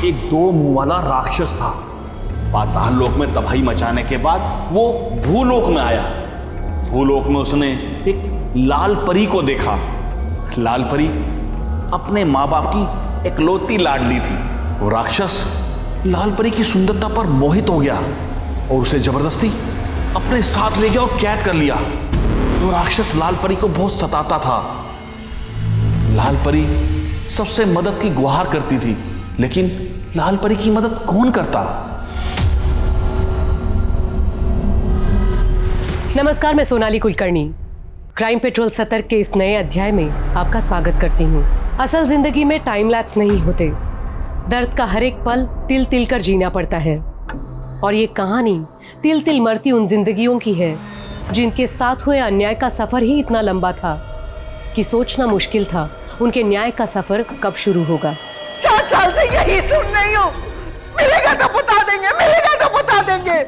एक दो मुंह वाला राक्षस था। पाताल लोक में तबाही मचाने के बाद वो भूलोक में आया। भूलोक में उसने एक लाल परी को देखा। लाल परी अपने माँ बाप की इकलौती लाडली थी। वो राक्षस लाल परी की सुंदरता पर मोहित हो गया और उसे जबरदस्ती अपने साथ ले गया और कैद कर लिया। वो राक्षस लाल परी को बहुत सताता था। लाल परी सबसे मदद की गुहार करती थी, लेकिन लाल परी की मदद कौन करता? नमस्कार, मैं सोनाली कुलकर्णी। क्राइम पेट्रोल सतर्क के इस नए अध्याय में आपका स्वागत करती हूँ। असल जिंदगी में टाइम लैप्स नहीं होते। दर्द का हर एक पल तिल तिल कर जीना पड़ता है और ये कहानी तिल तिल मरती उन जिंदगियों की है जिनके साथ हुए अन्याय का सफर ही इतना लंबा था कि सोचना मुश्किल था उनके न्याय का सफर कब शुरू होगा। 7 साल से यही सुन रही हूँ, मिलेगा तो बता देंगे, मिलेगा तो बता देंगे।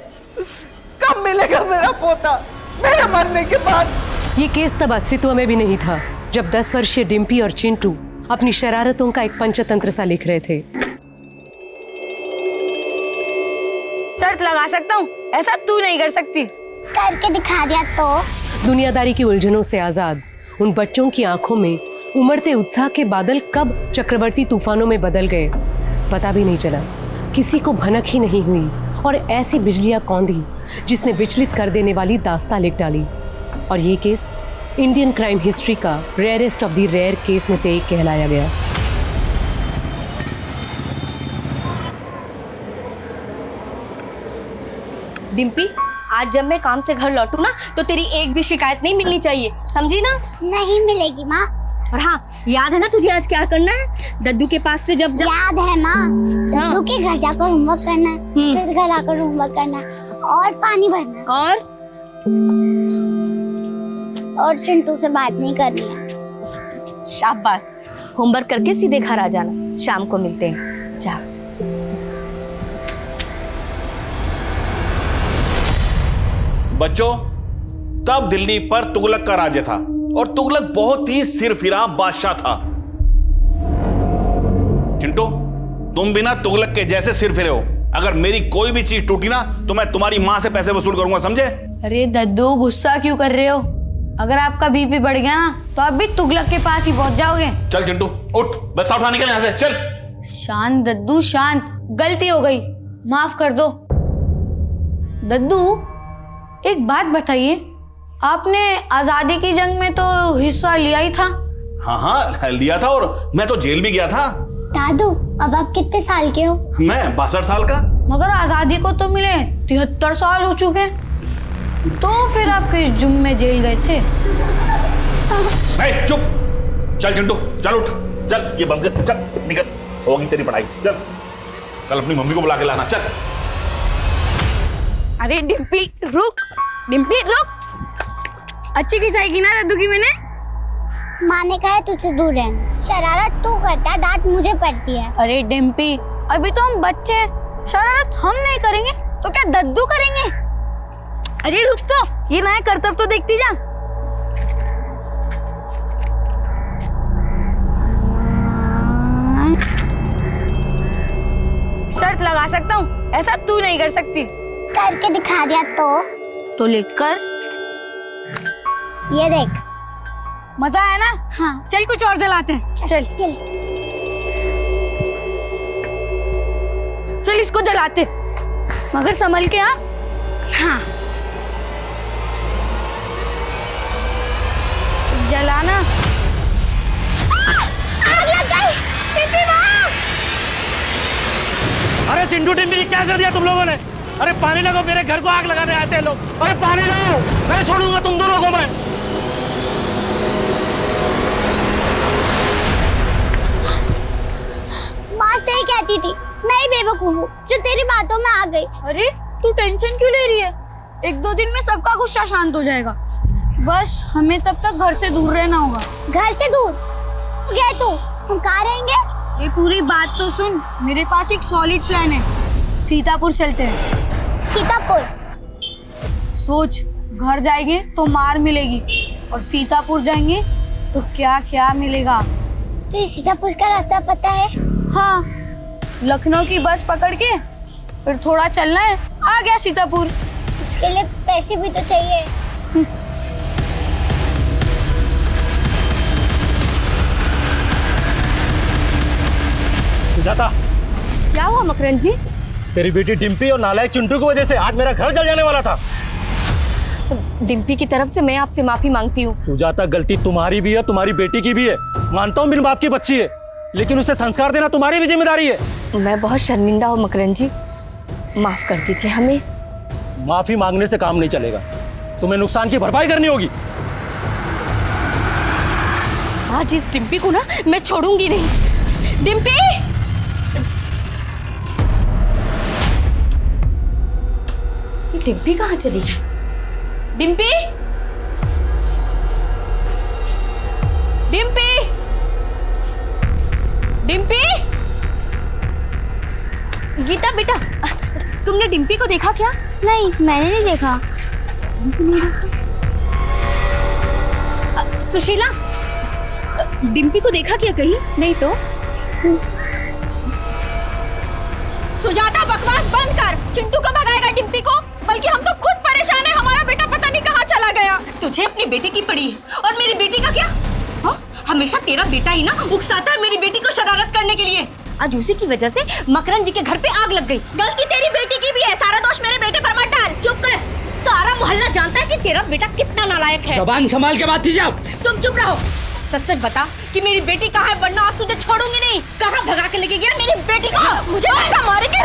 कब मिलेगा मेरा पोता मेरे मरने के बाद? ये केस तब अस्तित्व में भी नहीं था जब 10 वर्षीय डिम्पी और चिंटू अपनी शरारतों का एक पंचतंत्र सा लिख रहे थे। शर्त लगा सकता हूँ, ऐसा तू नहीं कर सकती। करके दिखा दिया तो। दुनियादारी की उलझनों से आजाद उन बच्चों की आंखों में उमड़ते उत्साह के बादल कब चक्रवर्ती तूफानों में बदल गए पता भी नहीं चला। किसी को भनक ही नहीं हुई और ऐसी बिजलियां कौंधी जिसने विचलित कर देने वाली दास्तां लिख डाली। और ये केस इंडियन क्राइम हिस्ट्री का rarest of the rare case में से एक कहलाया गया। डिम्पी, आज जब मैं काम से घर लौटू ना तो तेरी एक भी शिकायत नहीं मिलनी चाहिए, समझी ना? नहीं मिलेगी माँ। और हाँ, याद है ना तुझे आज क्या करना है? दद्दू के पास से जब याद है माँ, दद्दू के घर जाकर होमवर्क करना है, फिर घर आकर होमवर्क करना है और पानी भरना है और चिंटू से बात नहीं करनी है। शाबाश, होमवर्क करके सीधे घर आ जाना। शाम को मिलते हैं, जा। बच्चों, तब दिल्ली पर तुगलक का राज्य था और तुगलक बहुत ही सिरफिरा बादशाह था। चिंटू, तुम भी ना तुगलक के जैसे सिरफिरे हो। अगर मेरी कोई भी चीज टूटी ना तो मैं तुम्हारी मां से पैसे वसूल करूंगा, समझे? अरे दद्दू, गुस्सा क्यों कर रहे हो? अगर आपका बीपी बढ़ गया ना तो आप भी तुगलक के पास ही पहुंच जाओगे। चल चिंटू, उठ, बस्ता उठा, निकल यहां से, चल। शांत दद्दू, शांत। गलती हो गई, माफ कर दो। दद्दू, एक बात बताइए, आपने आजादी की जंग में तो हिस्सा लिया ही था। हाँ, लिया था और मैं तो जेल भी गया था। दादू, अब आप कितने साल के हो? मैं 62 साल का। मगर आजादी को तो मिले 73 साल हो चुके। तो फिर आप किस जुर्म में जेल गए थे? चुप। चल चिंटू, चल उठ, चल ये बंद कर, चल निकल, होगी तेरी पढ़ाई। चल, कल अपनी मम्मी को बुला के लाना, चल। अरे डिम्पी रुक, डिम्पी रुक। अच्छी खिंचाई की ना दद्दू की मैंने? माँ ने कहा है तुझसे दूर रहना। शरारत तू करता है, डांट मुझे पड़ती है। अरे डिम्पी, अभी तो हम बच्चे हैं, शरारत हम नहीं करेंगे तो क्या दद्दू करेंगे? अरे रुक तो, ये नया करतब तो देखती जा। शर्त लगा सकता हूँ, ऐसा तू नहीं कर सकती। करके दिखा दिया तो लिख कर। ये देख। मजा आया ना? हाँ। चल कुछ और जलाते हैं। चल चल इसको जलाते, मगर संभल के। हाँ, जलाना। आग लग गई। अरे चिंटू, टिम्पी, क्या कर दिया तुम लोगों ने? अरे पानी लगाओ, मेरे घर को आग लगाने आते हैं लोग। अरे पानी लगाओ, मैं छोड़ूंगा तुम दोनों को मैं। माँ सही कहती थी, मैं ही बेवकूफ हूँ जो तेरी बातों में आ गई। अरे तू टेंशन क्यों ले रही है? 1-2 दिन में सबका गुस्सा शांत हो जाएगा। बस हमें तब तक घर से दूर रहना होगा। घर से दूर? गए तू? हम कहाँ रहेंगे? ये पूरी बात तो सुन, मेरे पास एक सॉलिड प्लान है। सीतापुर चलते हैं। सीतापुर? सोच, घर जाएंगे तो मार मिलेगी और सीतापुर जाएंगे तो क्या क्या मिलेगा। तुझे सीतापुर का रास्ता पता है? हाँ, लखनऊ की बस पकड़ के फिर थोड़ा चलना है, आ गया सीतापुर। उसके लिए पैसे भी तो चाहिए। सुजाता, क्या हुआ मकरंद जी? तेरी बेटी डिम्पी और नालायक चिंटू की वजह से आज मेरा घर जल जाने वाला था। डिम्पी की तरफ से मैं आपसे माफी मांगती हूँ। सुजाता, गलती तुम्हारी भी है, तुम्हारी बेटी की भी है। मानता हूँ बिन बाप की बच्ची है, लेकिन उसे संस्कार देना तुम्हारी भी जिम्मेदारी है। मैं बहुत शर्मिंदा हूँ मकरंद जी, माफ कर दीजिए हमें। माफी मांगने से काम नहीं चलेगा, तुम्हें नुकसान की भरपाई करनी होगी। आज इस डिम्पी को ना मैं छोड़ूंगी नहीं। डिम्पी! ये डिम्पी कहाँ चली गई? डिम्पी! डिम्पी! डिम्पी! गीता बेटा, तुमने डिम्पी को देखा क्या? नहीं, मैंने नहीं देखा। सुशीला, डिम्पी को देखा क्या कहीं? नहीं तो। सुजाता, बकवास बंद कर। चिंटू को भगाएगा डिम्पी को? बल्कि हम तो खुद परेशान है, हमारा बेटा पता नहीं कहाँ चला गया। तुझे अपनी बेटी की पड़ी है, और मेरी बेटी का क्या? हाँ? हमेशा तेरा बेटा ही ना उकसाता है मेरी बेटी को शरारत करने के लिए। आज उसी की वजह से मकरंद जी के घर पे आग लग गई। गलती तेरी बेटी की भी है, सारा दोष मेरे बेटे पर मत डाल। चुप कर, सारा मोहल्ला जानता है कि तेरा बेटा कितना नालायक है। जबान संभाल के बात कीजिए आप। तुम चुप रहो। सच सच बता कि मेरी बेटी कहाँ है, वरना आज तुझे छोड़ूंगी नहीं। कहाँ भगा के लेके गया मेरी बेटी को? मुझे धक्का मारे के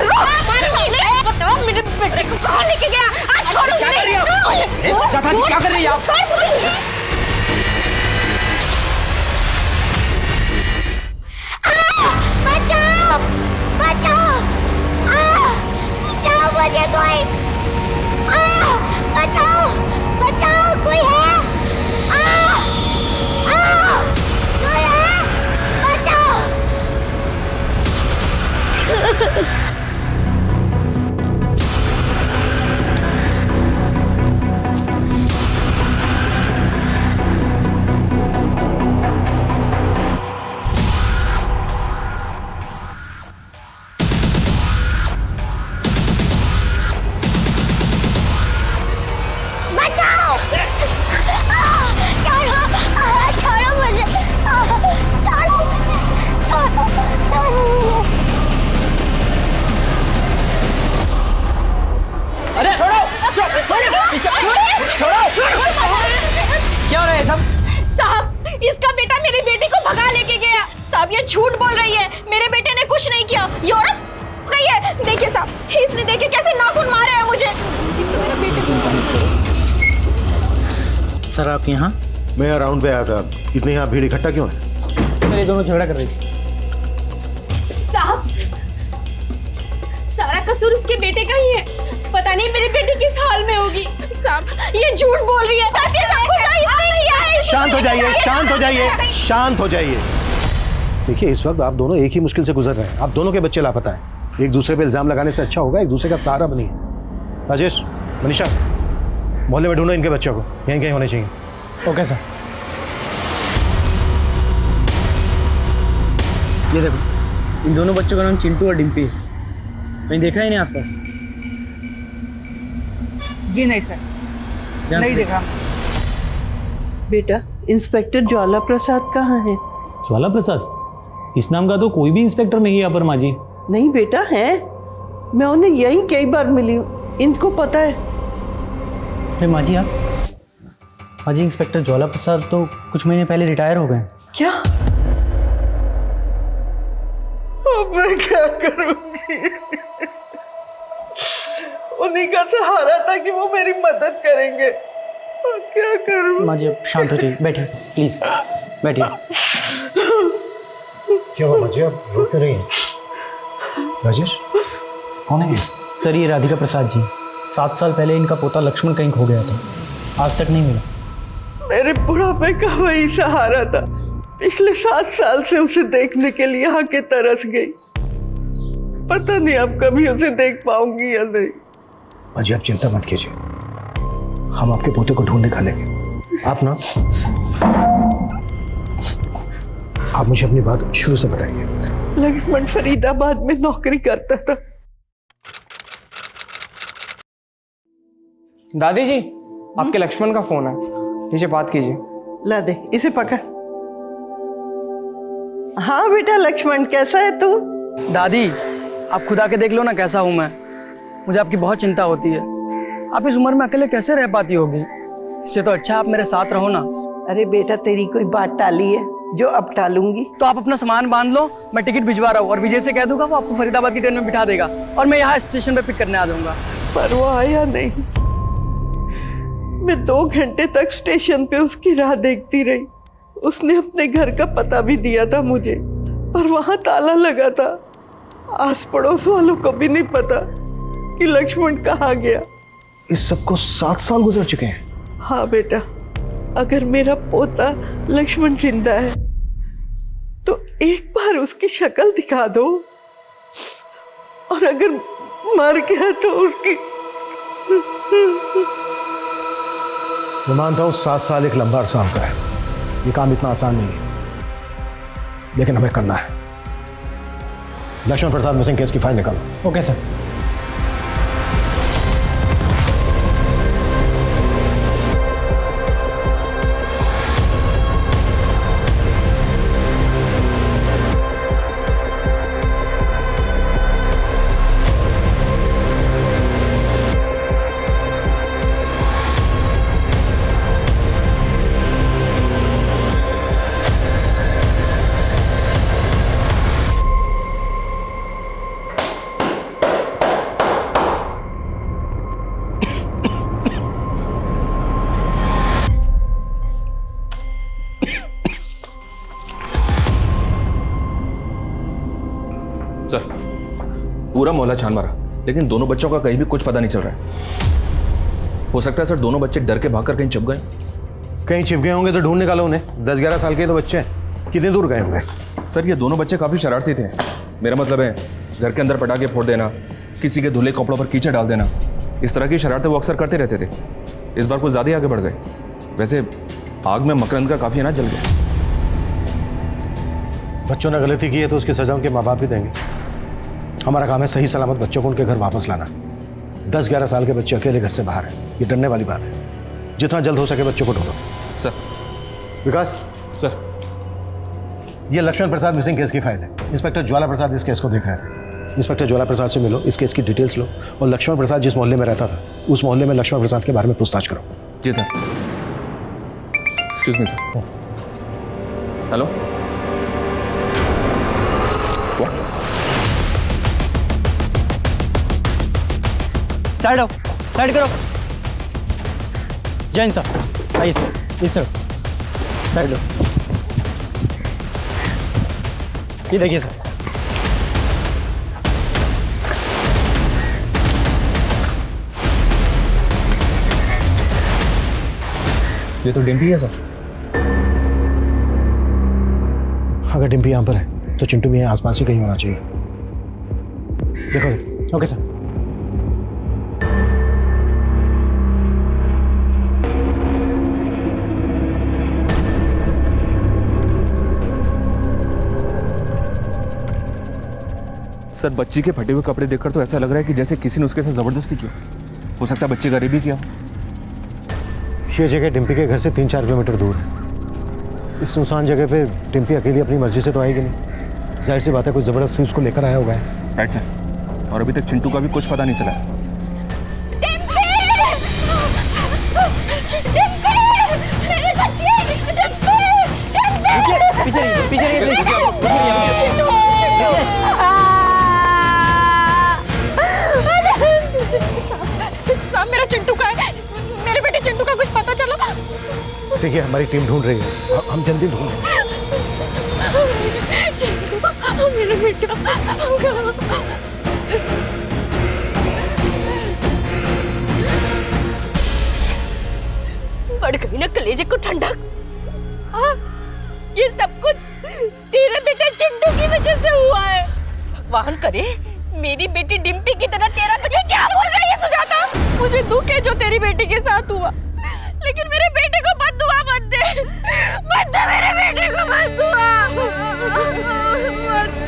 बताओ मेरे बेटे को कहाँ लेके गया? आज छोड़ूंगी नहीं। क्या कर रही है आप? बचाओ! बचाओ! बचाओ मुझे कोई! बचाओ! बचाओ, कोई है? कोई है? बचाओ! छोड़ो मुझे! छोड़ो मुझे! छोड़ो मुझे! अरे छोड़ो! क्या हो रहा है सब? साहब, इसका बेटा मेरी बेटी को भगा लेके गया। साहब, ये झूठ बोल रही है, मेरे बेटे ने कुछ नहीं किया। ये औरत गई है। देखिए साहब, इसने देखिए कैसे नाखून मारे हैं मुझे। मेरा बेटे सर, आप यहाँ? मैं राउंड पे आया था। इतने यहाँ भीड़ इकट्ठा क्यों है? ये दोनों झगड़ा कर रही थी। साहब, सारा कसूर इसके बेटे का ही है। पता नहीं मेरी बेटी किस हाल में होगी। साहब, ये झूठ बोल रही है। शांत हो जाइए, शांत हो जाइए, शांत हो जाइए। देखिए, इस वक्त आप दोनों एक ही मुश्किल से गुजर रहे हैं। आप दोनों के बच्चे लापता हैं। एक दूसरे पे इल्जाम लगाने से अच्छा होगा एक दूसरे का सहारा बनिए। राजेश, मनीषा, मोहल्ले में ढूंढो इनके बच्चों को, यहीं कहीं होने चाहिए। Okay sir. ये देखो, इन दोनों बच्चों का नाम चिंटू और डिम्पी है। मैंने देखा ही नहीं आसपास। जी नहीं सर, नहीं देखा। बेटा, इंस्पेक्टर ज्वाला प्रसाद कहाँ है? ज्वाला प्रसाद? इस नाम का तो कोई भी इंस्पेक्टर नहीं है यहाँ पर माँ जी। नहीं बेटा, है। मैं उन्हें यहीं कई बार मिली हूँ, इनको पता है। अरे माँ जी, आप? माँ जी, इंस्पेक्टर ज्वाला प्रसाद तो कुछ महीने पहले रिटायर हो गए। क्या? अब मैं क्या करूंगी? उन्हीं का सहारा था कि वो मेरी मदद करेंगे। क्या करूं? माँ जी, आप शांत हो जाइए, बैठिए प्लीज, बैठिए। क्या हुआ बच्चे, आप रो क्यों रही हैं? राजेश, कौन है? सर, ये राधिका प्रसाद जी। 7 साल पहले इनका पोता लक्ष्मण कहीं खो गया था, आज तक नहीं मिला। मेरे बुढ़ापे का वही सहारा था। पिछले 7 साल से उसे देखने के लिए आके तरस गई। पता नहीं अब कभी उसे देख पाऊंगी या नहीं। अजी, आप चिंता मत कीजिए, हम आपके पोते को ढूंढ निकालेंगे। आप ना, आप मुझे अपनी बात शुरू से बताइए। लक्ष्मण फरीदाबाद में नौकरी करता था। दादी जी, आपके लक्ष्मण का फोन है, नीचे बात कीजिए। ला दे, इसे पकड़। हाँ बेटा लक्ष्मण, कैसा है तू? दादी, आप खुद आके देख लो ना कैसा हूँ मैं। मुझे आपकी बहुत चिंता होती है। आप इस उम्र में अकेले कैसे रह पाती होगी? इससे तो अच्छा आप मेरे साथ रहो ना। अरे बेटा, तेरी कोई बात टाली है जो अब टालूंगी? तो आप अपना सामान बांध लो, मैं टिकट भिजवा रहा हूँ और विजय से कह दूंगा, वो आपको फरीदाबाद की ट्रेन में बिठा देगा और मैं यहाँ स्टेशन पे पिक करने आ जाऊंगा। पर वो आया नहीं। मैं 2 घंटे तक स्टेशन पे उसकी राह देखती रही। उसने अपने घर का पता भी दिया था मुझे, पर वहां ताला लगा था। आस पड़ोस वालों को भी नहीं पता कि लक्ष्मण कहाँ गया। इस सबको 7 साल गुजर चुके हैं। हाँ बेटा, अगर मेरा पोता लक्ष्मण जिंदा है तो एक बार उसकी शक्ल दिखा दो, और अगर मर गया तो उसकी। मैं मानता हूँ 7 साल एक लंबा अरसा होता है, ये काम इतना आसान नहीं है, लेकिन हमें करना है। लक्ष्मण प्रसाद मिसिंग केस की फाइल निकालो। Okay sir. सर, पूरा मोहल्ला छान मारा, लेकिन दोनों बच्चों का कहीं भी कुछ पता नहीं चल रहा है। हो सकता है सर दोनों बच्चे डर के भागकर कहीं छिप गए। कहीं छिप गए होंगे तो ढूंढ निकालो उन्हें। 10-11 साल के तो बच्चे हैं, कितने दूर गए होंगे? सर, ये दोनों बच्चे काफ़ी शरारती थे। मेरा मतलब है घर के अंदर पटाखे फोड़ देना, किसी के धुले कपड़ों पर कीचड़ डाल देना, इस तरह की शरारतें वो अक्सर करते रहते थे। इस बार कुछ ज़्यादा ही आगे बढ़ गए। वैसे आग में मकरंद का काफ़ी अनाज जल गया। बच्चों ने गलती की है तो उसकी सजा उनके माँ बाप भी देंगे। हमारा काम है सही सलामत बच्चों को उनके घर वापस लाना। 10-11 साल के बच्चे अकेले घर से बाहर हैं, ये डरने वाली बात है। जितना जल्द हो सके बच्चों को ढूंढो। सर। विकास सर, ये लक्ष्मण प्रसाद मिसिंग केस की फाइल है। इंस्पेक्टर ज्वाला प्रसाद इस केस को देख रहे थे। इंस्पेक्टर ज्वाला प्रसाद से मिलो, इस केस की डिटेल्स लो और लक्ष्मण प्रसाद जिस मोहल्ले में रहता था उस मोहल्ले में लक्ष्मण प्रसाद के बारे में पूछताछ करो। जी sir. Excuse me sir. Hello, side आओ, साइड करो। जैन साहब आइए सर, इस सर साइड लो। ये देखिए सर, ये तो डिम्पी है सर। अगर डिम्पी यहाँ पर है तो चिंटू भी यहाँ आसपास ही कहीं होना चाहिए। देखो। Okay sir. सर, बच्ची के फटे हुए कपड़े देखकर तो ऐसा लग रहा है कि जैसे किसी ने उसके साथ जबरदस्ती की हो सकता है बच्चे गरीबी किया। ये जगह डिम्पी के घर से 3-4 किलोमीटर दूर है। इस सुनसान जगह पे डिम्पी अकेली अपनी मर्जी से तो आएगी नहीं। जाहिर सी बात है कुछ जबरदस्ती उसको लेकर आया होगा। Right sir. और अभी तक चिंटू का भी कुछ पता नहीं चला। साहब, मेरा चिंटू का है, मेरे बेटे चिंटू का कुछ पता चला? देखिए हमारी टीम ढूंढ रही है, हम जल्दी ढूंढ रहे हैं। मेरा बेटा बढ़ गई ना कलेजे को ठंडक। हाँ, ये सब कुछ तेरे बेटे चिंटू की वजह से हुआ है। भगवान करे मेरी बेटी डिम्पी की तरह तेरा बेटा। क्या बोल रही है सुजाता? मुझे दुख है जो तेरी बेटी के साथ हुआ, लेकिन मेरे बेटे को बद्दुआ मत दे। मत दे मेरे बेटे को बद्दुआ। मत दे।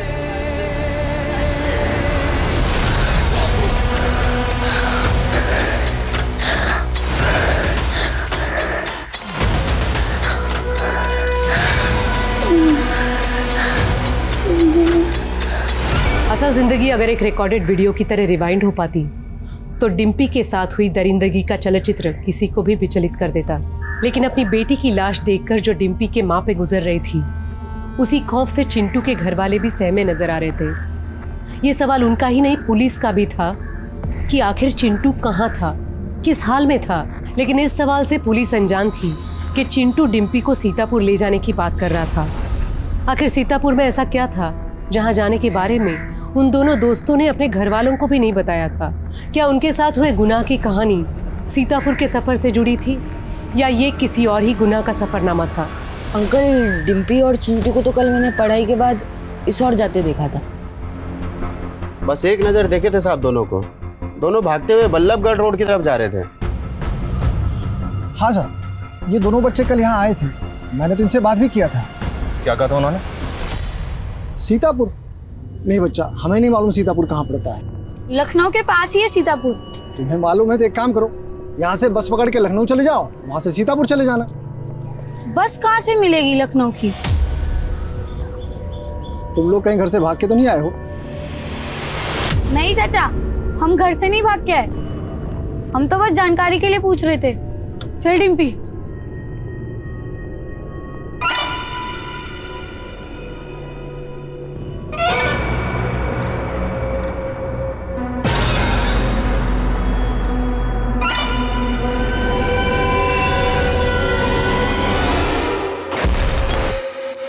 असल जिंदगी अगर एक रिकॉर्डेड वीडियो की तरह रिवाइंड हो पाती तो डिम्पी के साथ हुई दरिंदगी का चलचित्र किसी को भी विचलित कर देता। लेकिन अपनी बेटी की लाश देखकर जो डिम्पी के माँ पे गुजर रही थी, उसी खौफ से चिंटू के घर वाले भी सहमे नजर आ रहे थे। ये सवाल उनका ही नहीं, पुलिस का भी था कि आखिर चिंटू कहाँ था, किस हाल में था। लेकिन इस सवाल से पुलिस अनजान थी कि चिंटू डिम्पी को सीतापुर ले जाने की बात कर रहा था। आखिर सीतापुर में ऐसा क्या था जहाँ जाने के बारे में उन दोनों दोस्तों ने अपने घर वालों को भी नहीं बताया था? क्या उनके साथ हुए गुनाह की कहानी सीतापुर के सफर से जुड़ी थी, या ये किसी और ही गुनाह का सफरनामा था? अंकल, डिम्पी और चिंटू को तो कल मैंने पढ़ाई के बाद इस ओर जाते देखा था। बस एक नजर देखे थे साहब दोनों को। दोनों भागते हुए बल्लभगढ़ रोड की तरफ जा रहे थे। हाँ सर, ये दोनों बच्चे कल यहाँ आए थे, मैंने तो इनसे बात भी किया था। क्या कहा था उन्होंने? सीतापुर? नहीं बच्चा, हमें नहीं मालूम सीतापुर कहाँ पड़ता है। लखनऊ के पास ही है सीतापुर। तुम्हें मालूम है तो एक काम करो, यहाँ से बस पकड़ के लखनऊ चले जाओ, वहाँ से सीतापुर चले जाना। बस कहाँ से मिलेगी लखनऊ की? तुम लोग कहीं घर से भाग के तो नहीं आए हो? नहीं चाचा, हम घर से नहीं भाग के आए, हम तो बस जानकारी के लिए पूछ रहे थे। चल डिम्पी।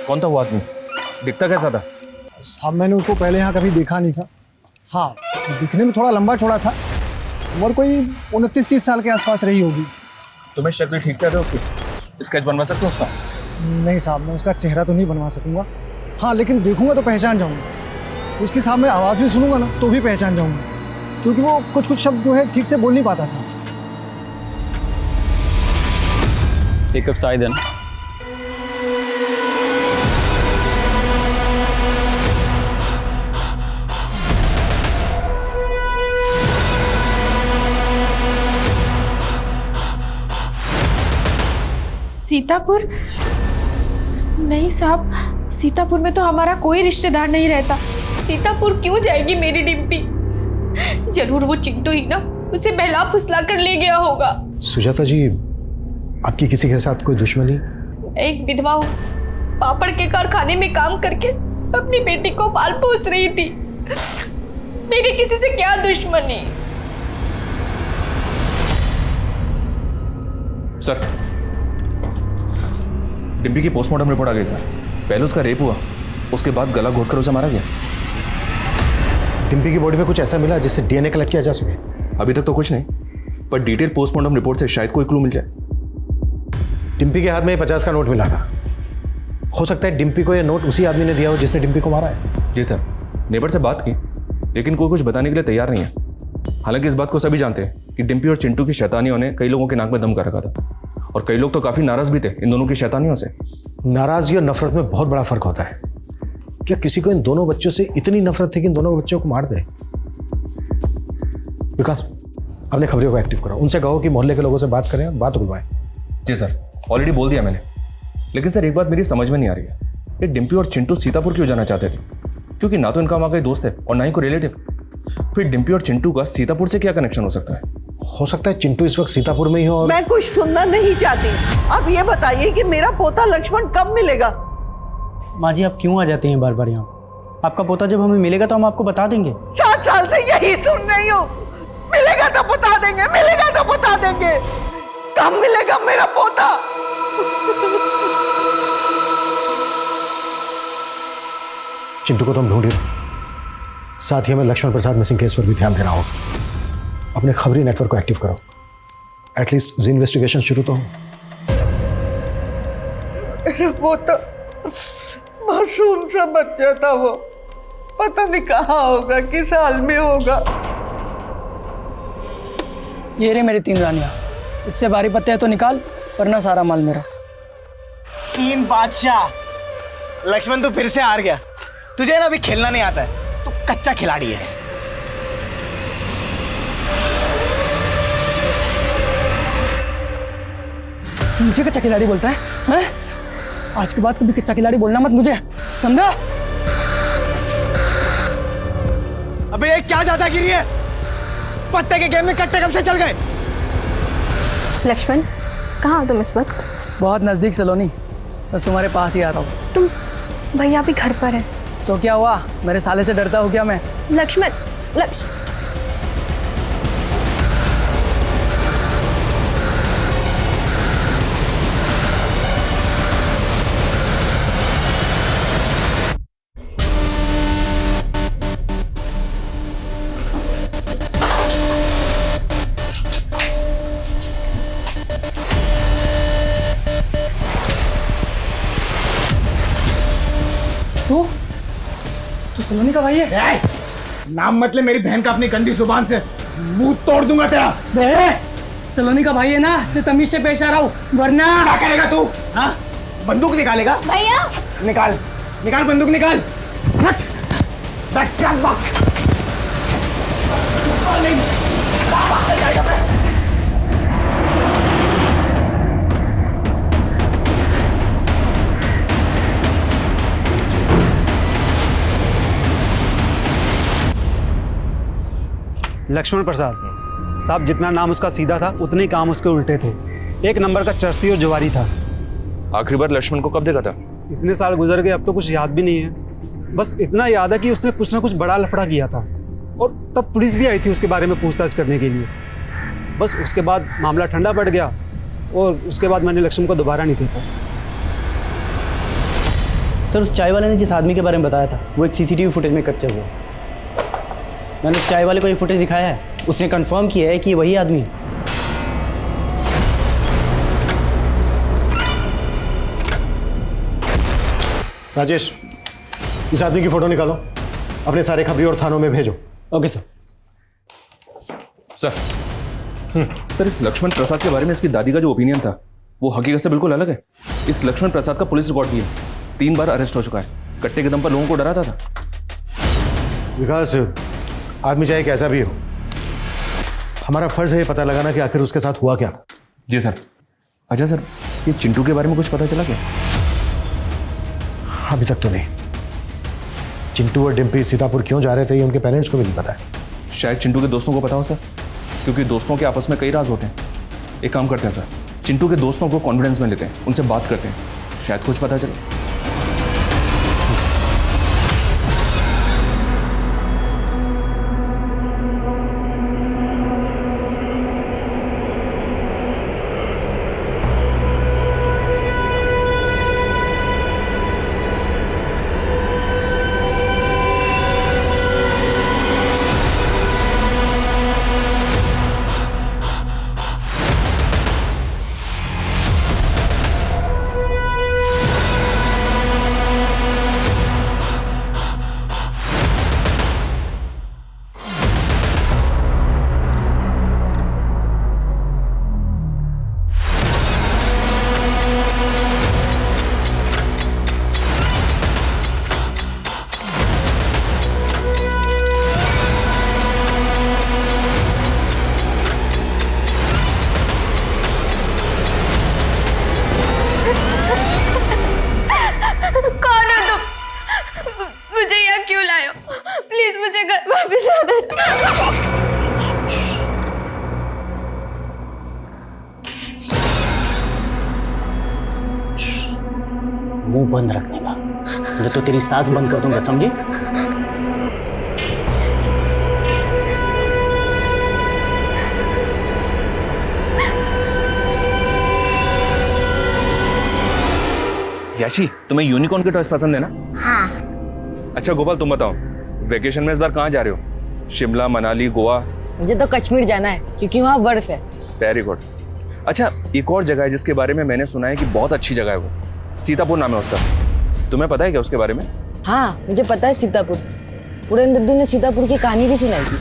कौन था वो आदमी? दिखता कैसा था? साहब मैंने उसको पहले यहाँ कभी देखा नहीं था। हाँ, दिखने में थोड़ा लंबा चौड़ा था, उम्र कोई 29-30 साल के आसपास रही होगी। तुम्हें शक्ल ठीक से आता है उसकी? स्केच बनवा सकते हो उसका? नहीं साहब, मैं उसका चेहरा तो नहीं बनवा सकूंगा। हाँ, लेकिन देखूंगा तो पहचान जाऊंगा। उसकी साहब मैं आवाज़ भी सुनूंगा ना तो भी पहचान जाऊंगा, क्योंकि वो कुछ शब्द जो है ठीक से बोल नहीं पाता था। एक कप चाय देना। सीतापुर? नहीं साहब, सीतापुर में तो हमारा कोई रिश्तेदार नहीं रहता। सीतापुर क्यों जाएगी मेरी डिम्पी? जरूर वो चिंटू ही ना उसे बहला फुसला कर ले गया होगा। सुजाता जी, आपकी किसी के साथ कोई दुश्मनी? एक विधवा हूँ, पापड़ के कारखाने में काम करके अपनी बेटी को पाल पोस रही थी। मेरी किसी से क्या दुश्मनी? सर, डिम्पी की पोस्टमार्टम रिपोर्ट आ गई सर। पहले उसका रेप हुआ, उसके बाद गला घोटकर उसे मारा गया। डिम्पी की बॉडी में कुछ ऐसा मिला जिससे डीएनए कलेक्ट किया जा सके? अभी तक तो कुछ नहीं, पर डिटेल पोस्टमार्टम रिपोर्ट से शायद कोई क्लू मिल जाए। डिम्पी के हाथ में 50 का नोट मिला था। हो सकता है डिम्पी को यह नोट उसी आदमी ने दिया हो जिसने डिम्पी को मारा है। जी सर, नेबर से बात की, लेकिन कोई कुछ बताने के लिए तैयार नहीं है। हालांकि इस बात को सभी जानते हैं कि डिम्पी और चिंटू की शैतानियों ने कई लोगों के नाक में दम कर रखा था, और कई लोग तो काफी नाराज भी थे इन दोनों की शैतानियों से। नाराजगी और नफरत में बहुत बड़ा फर्क होता है। क्या किसी को इन दोनों बच्चों से इतनी नफरत थी कि इन दोनों बच्चों को मार दे? विकास, अपने खबरों को एक्टिव करो, उनसे कहो कि मोहल्ले के लोगों से बात करें, बात उगवाएं। जी सर, ऑलरेडी बोल दिया मैंने। लेकिन सर, एक बात मेरी समझ में नहीं आ रही है, ये डिम्पी और चिंटू सीतापुर क्यों जाना चाहते थे? क्योंकि ना तो इनका वहाँ कोई दोस्त है और ना ही कोई रिलेटिव। फिर डिम्पी और चिंटू का सीतापुर से क्या कनेक्शन हो सकता है? हो सकता है चिंटू इस वक्त सीतापुर में ही हो। मैं कुछ सुनना नहीं चाहती। अब ये बताइए कि मेरा पोता लक्ष्मण कब मिलेगा? माँ जी, आप क्यों आ जाते हैं बार बार यहाँ? आपका पोता जब हमें मिलेगा तो हम आपको बता देंगे। 7 साल से यही सुन रही हूँ, मिलेगा तो बता देंगे, मिलेगा तो बता देंगे। कब मिलेगा मेरा पोता? चिंटू को तो हम ढूंढ ही रहे, साथ ही हमें लक्ष्मण प्रसाद मिसिंग केस पर भी ध्यान देना होगा। अपने खबरी नेटवर्क को एक्टिव करो, एटलीस्ट इन्वेस्टिगेशन शुरू तो हो। मेरा पोता मासूम सा बच्चा था, वो पता नहीं कहाँ होगा, किस हाल में होगा। ये रे मेरी 3 रानियां, इससे भारी पत्ते है तो निकाल, वरना सारा माल मेरा। 3 बादशाह। लक्ष्मण तू फिर से हार गया। तुझे ना अभी खेलना नहीं आता है, तू कच्चा खिलाड़ी है। मुझे कच्चा खिलाड़ी बोलता है, हैं? आज के बाद कभी कच्चा खिलाड़ी बोलना मत मुझे, समझा? क्या दादागिरी है? पत्ते के गेम में कट्टे कब से चल गए? लक्ष्मण, कहाँ हो तुम इस वक्त? बहुत नज़दीक सलोनी, बस तुम्हारे पास ही आ रहा हूँ। तुम भैया भी घर पर है। तो क्या हुआ, मेरे साले से डरता हूँ क्या मैं? लक्ष्मण, तू सलोनी का भाई है? नाम मत ले मेरी बहन का अपनी गंदी जुबान से, मुंह तोड़ दूंगा तेरा। सलोनी का भाई है ना, तो तमीज से पेश आ रहा हूँ, वरना क्या करेगा तू? हाँ, बंदूक निकालेगा? भैया निकाल निकाल बंदूक निकाल। रख, रख, रख, रख। लक्ष्मण प्रसाद साहब, जितना नाम उसका सीधा था उतने ही काम उसके उल्टे थे। एक नंबर का चरसी और जुआरी था। आखिरी बार लक्ष्मण को कब देखा था? इतने साल गुजर गए, अब तो कुछ याद भी नहीं है। बस इतना याद है कि उसने कुछ ना कुछ बड़ा लफड़ा किया था और तब पुलिस भी आई थी उसके बारे में पूछताछ करने के लिए। बस उसके बाद मामला ठंडा पड़ गया और उसके बाद मैंने लक्ष्मण को दोबारा नहीं देखा। सर, उस चाय वाले ने जिस आदमी के बारे में बताया था वो एक सीसीटीवी फुटेज में कैप्चर हुआ। मैंने उस चाय वाले को ये फुटेज दिखाया है, उसने कंफर्म किया है कि वही आदमी है। राजेश, इस आदमी की फोटो निकालो, अपने सारे खबरी और थानों में भेजो। Okay sir. सर, इस लक्ष्मण प्रसाद के बारे में इसकी दादी का जो ओपिनियन था वो हकीकत से बिल्कुल अलग है। इस लक्ष्मण प्रसाद का पुलिस रिकॉर्ड भी है, 3 बार अरेस्ट हो चुका है, कट्टे के दम पर लोगों को डराता था। विकास, आदमी चाहे कैसा भी हो, हमारा फर्ज है ये पता लगाना कि आखिर उसके साथ हुआ क्या था। जी सर। अच्छा सर, ये चिंटू के बारे में कुछ पता चला क्या? अभी तक तो नहीं। चिंटू और डिम्पी सीतापुर क्यों जा रहे थे ये उनके पेरेंट्स को भी नहीं पता है। शायद चिंटू के दोस्तों को पता हो सर, क्योंकि दोस्तों के आपस में कई राज होते हैं। एक काम करते हैं सर, चिंटू के दोस्तों को कॉन्फिडेंस में लेते हैं, उनसे बात करते हैं, शायद कुछ पता चले। मुंह बंद रखने का, नहीं तो तेरी सांस बंद कर दूंगा, समझी? याशी, तुम्हें यूनिकॉर्न के टॉयज पसंद है ना? हाँ। अच्छा गोपाल, तुम बताओ, वेकेशन में इस बार कहाँ जा रहे हो? शिमला, मनाली, गोवा? मुझे तो कश्मीर जाना है क्योंकि वहाँ बर्फ है। Very good. अच्छा, एक और जगह है जिसके बारे में मैंने सुना है कि बहुत अच्छी जगह है, वो सीतापुर नाम है उसका। तुम्हें पता है क्या उसके बारे में? हाँ, मुझे पता है सीतापुर। पुरेन दद्दू ने सीतापुर की कहानी भी सुनाई थी।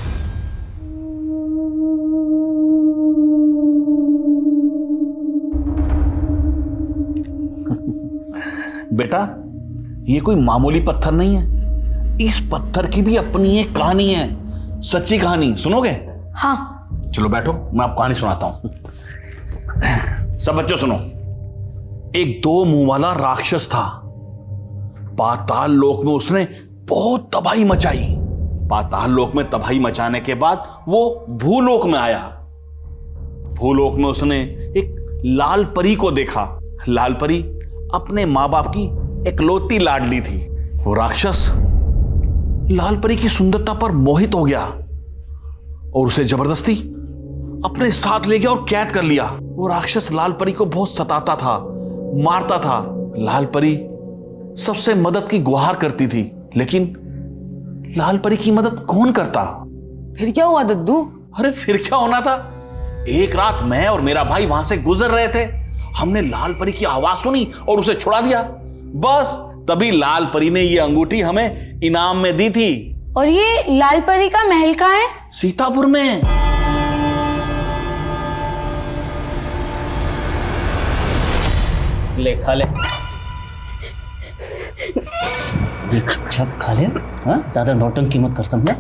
बेटा, ये कोई मामूली पत्थर नहीं है, इस पत्थर की भी अपनी एक कहानी है, सच्ची कहानी। सुनोगे? हाँ। चलो बैठो, मैं आपको कहानी सुनाता हूं। सब बच्चों सुनो। एक 2 मुंह वाला राक्षस था। पाताल लोक में उसने बहुत तबाही मचाई। पाताल लोक में तबाही मचाने के बाद वो भूलोक में आया। भूलोक में उसने एक लाल परी को देखा। लाल परी अपने माँ बाप की इकलौती लाडली थी। वो राक्षस लाल परी की सुंदरता पर मोहित हो गया और उसे जबरदस्ती अपने साथ ले गया और कैद कर लिया। वो राक्षस लाल परी को बहुत सताता था, मारता था। लाल परी सबसे मदद की गुहार करती थी, लेकिन लाल परी की मदद कौन करता? फिर क्या हुआ दद्दू? अरे फिर क्या होना था? एक रात मैं और मेरा भाई वहां से गुजर रहे थे। हमने लाल परी की आवाज सुनी और उसे छुड़ा दिया। बस तभी लाल परी ने ये अंगूठी हमें इनाम में दी थी। और ये लाल परी का महल कहाँ है? सीतापुर में। ले खा ले। चुपचाप खा ले। हाँ, ज्यादा नौटंकी मत कर, समझा?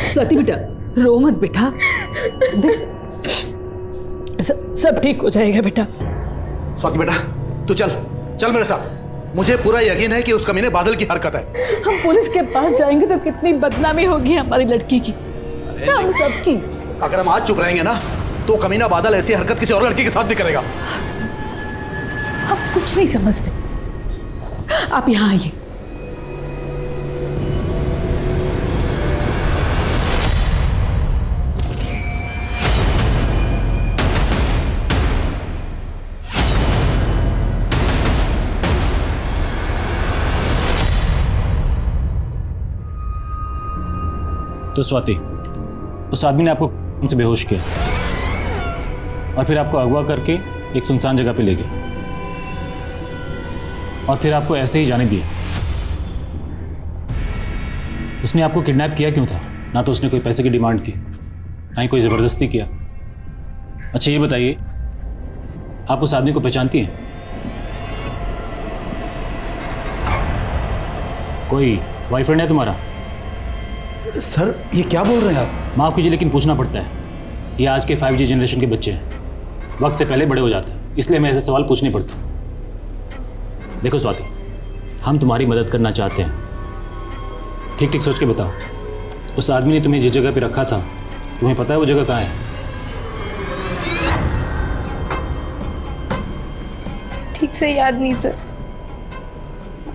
स्वाति बेटा, रो मत बेटा। सब ठीक हो जाएगा बेटा। स्वाति बेटा, तू चल चल मेरे साथ। मुझे पूरा यकीन है कि उस कमीने बादल की हरकत है। हम पुलिस के पास जाएंगे तो कितनी बदनामी होगी हमारी लड़की की, हम सबकी। अगर हम आज चुप रहेंगे ना, तो कमीना बादल ऐसी हरकत किसी और लड़की के साथ भी करेगा। हम कुछ नहीं समझते, आप यहाँ आइए। तो स्वाति, उस आदमी ने आपको उनसे बेहोश किया और फिर आपको अगवा करके एक सुनसान जगह पे ले गया और फिर आपको ऐसे ही जाने दिया। उसने आपको किडनैप किया क्यों था? ना तो उसने कोई पैसे की डिमांड की, ना ही कोई ज़बरदस्ती किया। अच्छा ये बताइए, आप उस आदमी को पहचानती हैं? कोई बॉयफ्रेंड है तुम्हारा? सर ये क्या बोल रहे हैं आप? माफ़ कीजिए लेकिन पूछना पड़ता है। ये आज के 5G जनरेशन के बच्चे हैं, वक्त से पहले बड़े हो जाते हैं, इसलिए हमें ऐसे सवाल पूछने पड़ते हैं। देखो स्वाति, हम तुम्हारी मदद करना चाहते हैं। ठीक ठीक सोच के बताओ, उस आदमी ने तुम्हें जिस जगह पे रखा था, तुम्हें पता है वो जगह कहाँ है? ठीक से याद नहीं सर।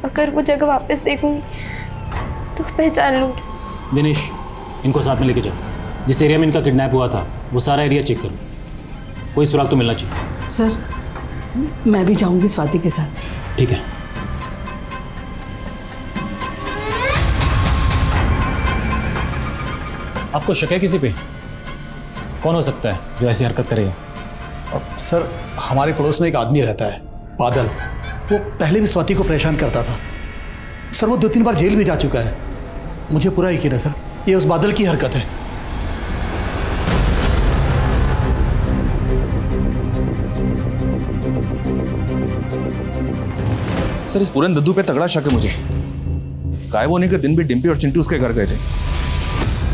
अगर वो जगह वापस देखूंगी तो पहचान लूंगी। दिनेश, इनको साथ में लेके जाओ। जिस एरिया में इनका किडनैप हुआ था वो सारा एरिया चेक करो, कोई सुराग तो मिलना चाहिए। सर मैं भी जाऊंगी स्वाति के साथ। ठीक है। आपको शक है किसी पे? कौन हो सकता है जो ऐसी हरकत करेगा? सर हमारे पड़ोस में एक आदमी रहता है, बादल। वो पहले भी स्वाति को परेशान करता था। सर वो 2-3 बार जेल भी जा चुका है। मुझे पूरा यकीन है सर, ये उस बादल की हरकत है। सर इस पूरे दद्दू पे तगड़ा शक है मुझे। गायब होने के दिन भी डिम्पी और चिंटू उसके घर गए थे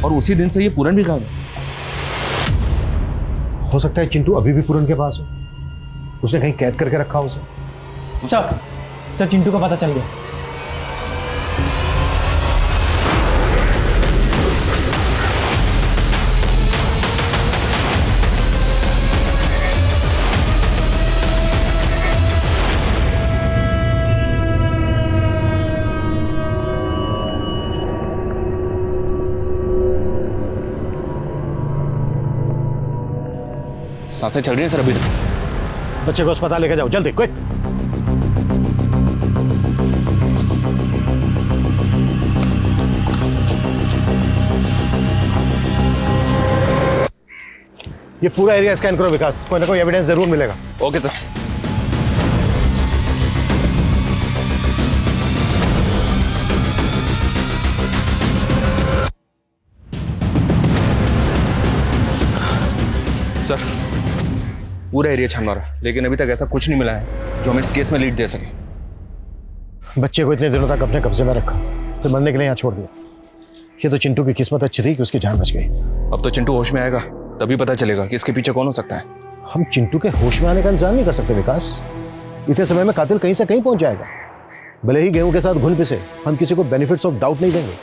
और उसी दिन से ये पूरन भी गायब है। हो सकता है चिंटू अभी भी पूरन के पास हो, उसने कहीं कैद करके रखा हो उसे। सर चिंटू का पता चल गया। सांसें चल रही हैं सर अभी तक। बच्चे को अस्पताल लेके जाओ जल्दी, क्विक। ये पूरा एरिया स्कैन करो विकास, कोई ना कोई एविडेंस जरूर मिलेगा। Okay sir. सर पूरा एरिया छान मारा, लेकिन अभी तक ऐसा कुछ नहीं मिला है जो हमें इस केस में लीड दे सके। बच्चे को इतने दिनों तक अपने कब्जे में रखा, फिर मरने के लिए यहाँ छोड़ दिया। ये तो चिंटू की किस्मत अच्छी थी कि उसकी जान बच गई। अब तो चिंटू होश में आएगा, तभी पता चलेगा कि इसके पीछे कौन हो सकता है। हम चिंटू के होश में आने का इंतजार नहीं कर सकते विकास। इतने समय में कातिल कहीं से कहीं पहुंच जाएगा। भले ही गेहूं के साथ घुन पिसे, हम किसी को बेनिफिट्स ऑफ डाउट नहीं देंगे।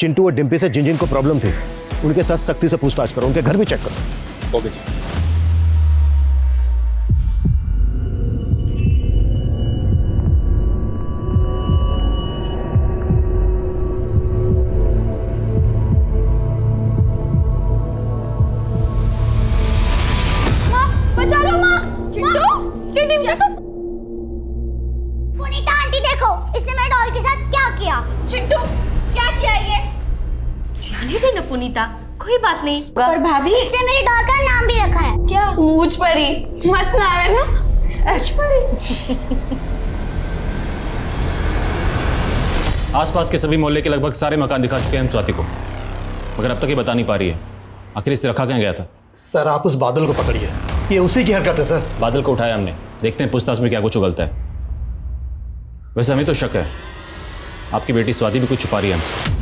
चिंटू और डिम्पी से जिन जिन को प्रॉब्लम थी, उनके साथ सख्ती से पूछताछ करो, उनके घर भी चेक करो। Okay sir. पुनीता आंटी देखो, इसने मेरे डॉल के साथ क्या किया। चिंटू क्या किया ये? जाने दे ना पुनीता, कोई बात नहीं। पर भाभी, इसने मेरी डॉल का नाम भी रखा है। क्या? मूछ परी, मस्त नाम है ना। ऐश परी। आसपास के सभी मोहल्ले के लगभग सारे मकान दिखा चुके हैं हम स्वाति को, मगर अब तक ये बता नहीं पा रही है आखिर इसे रखा कहाँ गया था। सर आप उस बादल को पकड़िए, ये उसी की हरकत है सर। बादल को उठाया हमने, देखते हैं पूछताछ में क्या कुछ उगलता है। वैसे हमें तो शक है आपकी बेटी स्वाति भी कुछ छुपा रही है हमसे।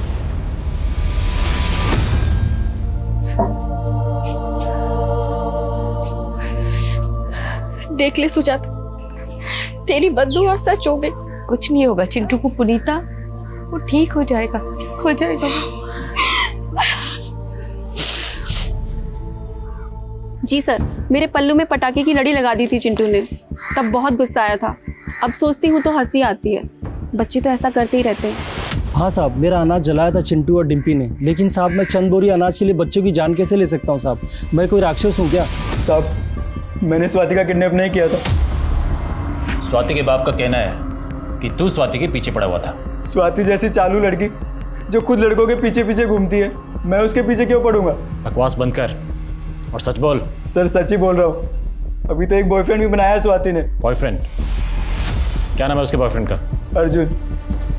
देख ले सुजाता, तेरी बददुआ सच हो गई। कुछ नहीं होगा चिंटू को पुनीता, वो ठीक हो जाएगा, ठीक हो जाएगा। जी सर, मेरे पल्लू में पटाखे की लड़ी लगा दी थी चिंटू ने, तब बहुत गुस्सा आया था। अब सोचती हूँ तो हंसी आती है, बच्चे तो ऐसा करते ही रहते हैं। हाँ साहब, मेरा अनाज जलाया था चिंटू और डिम्पी ने, लेकिन साहब मैं चंद बोरी अनाज के लिए बच्चों की जान कैसे ले सकता हूँ साहब? मैं कोई राक्षस हूँ क्या? साहब मैंने स्वाति का किडनैप नहीं किया था। स्वाति के बाप का कहना है कि तू स्वाति के पीछे पड़ा हुआ था। स्वाति जैसी चालू लड़की जो खुद लड़कों के पीछे पीछे घूमती है, मैं उसके पीछे क्यों पड़ूंगा? बकवास बंद कर और सच बोल। सर सच ही बोल रहा हूँ, अभी तो एक बॉयफ्रेंड भी बनाया स्वाति ने। बॉयफ्रेंड? क्या नाम है उसके बॉयफ्रेंड का? अर्जुन,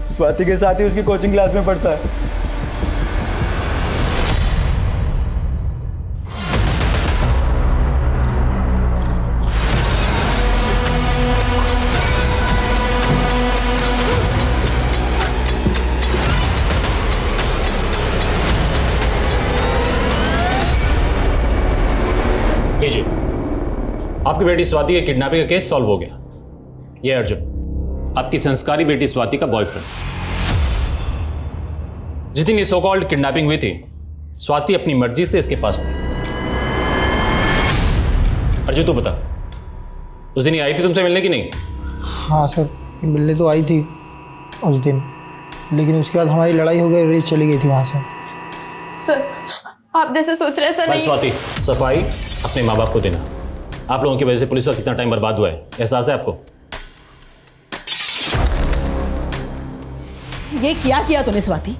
स्वाति के साथ ही उसकी कोचिंग क्लास में पढ़ता है। लीजिए, आपकी बेटी स्वाति के किडनैपिंग का केस सॉल्व हो गया। ये अर्जुन, आपकी संस्कारी बेटी स्वाति का बॉयफ्रेंड। जिस दिन ये सो कॉल्ड किडनैपिंग हुई थी, स्वाति अपनी मर्जी से इसके पास थी। अर्जुन तू बता, उस दिन ये आई थी तुमसे मिलने की नहीं? हाँ सर, ये मिलने तो आई थी उस दिन, लेकिन उसके बाद हमारी लड़ाई हो गई, चली गई थी वहाँ से। सर आप जैसे सोच रहे हैं सर नहीं। स्वाति, सफाई अपने माँ बाप को देना। आप लोगों की वजह से पुलिस का कितना टाइम बर्बाद हुआ है, एहसास है आपको? ये किया तूने स्वाति?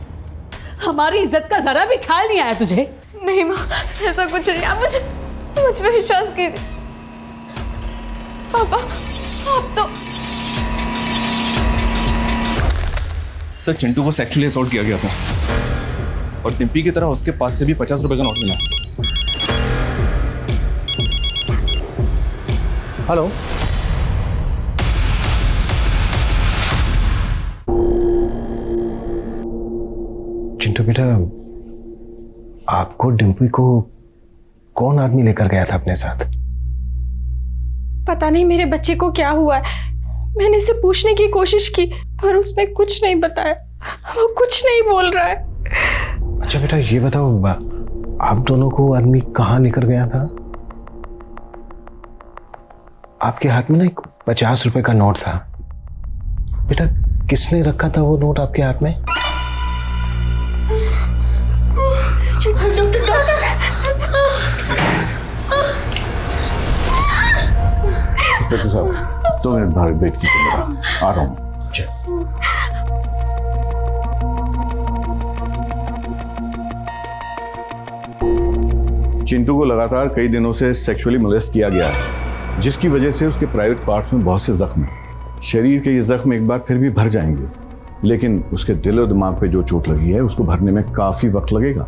हमारी इज्जत का जरा भी ख्याल नहीं आया तुझे? नहीं माँ, ऐसा कुछ नहीं। आप मुझ पे विश्वास कीजिए। पापा आप तो। सर चिंटू को सेक्सुअली असॉल्ट किया गया था और डिम्पी की तरह उसके पास से भी 50 रुपए का नोट मिला। हेलो, चिंटू बेटा, आपको डिम्पी को कौन आदमी लेकर गया था अपने साथ? पता नहीं मेरे बच्चे को क्या हुआ है। मैंने इसे पूछने की कोशिश की पर उसने कुछ नहीं बताया, वो कुछ नहीं बोल रहा है। अच्छा बेटा ये बताओ, आप दोनों को आदमी कहाँ लेकर गया था? आपके हाथ में ना एक 50 रुपए का नोट था। बेटा किसने रखा था वो नोट आपके हाथ में? डॉक्टर साहब 2 मिनट बाहर वेट कीजिए, आ रहा हूँ। चिंटू को लगातार कई दिनों से सेक्सुअली मोलेस्ट किया गया है, जिसकी वजह से उसके प्राइवेट पार्ट्स में बहुत से जख्म हैं। शरीर के ये जख्म एक बार फिर भी भर जाएंगे, लेकिन उसके दिल और दिमाग पे जो चोट लगी है उसको भरने में काफी वक्त लगेगा।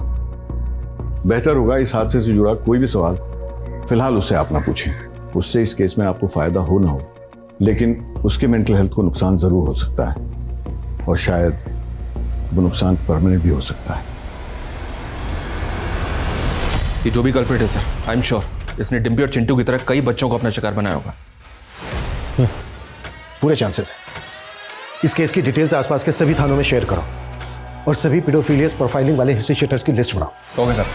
बेहतर होगा इस हादसे से जुड़ा कोई भी सवाल फिलहाल उससे आप ना पूछें। उससे इस केस में आपको फायदा हो ना हो, लेकिन उसके मेंटल हेल्थ को नुकसान जरूर हो सकता है और शायद वो नुकसान परमानेंट भी हो सकता है। ये जो भी कल्प्रिट है सर, आई एम श्योर इसने डिम्पी और चिंटू की तरह कई बच्चों को अपना शिकार बनाया होगा। पूरे चांसेस हैं। इस केस की डिटेल्स आसपास के सभी थानों में शेयर करो और सभी पेडोफिलियस प्रोफाइलिंग वाले हिस्ट्री शीटर्स की लिस्ट बनाओ। Okay sir.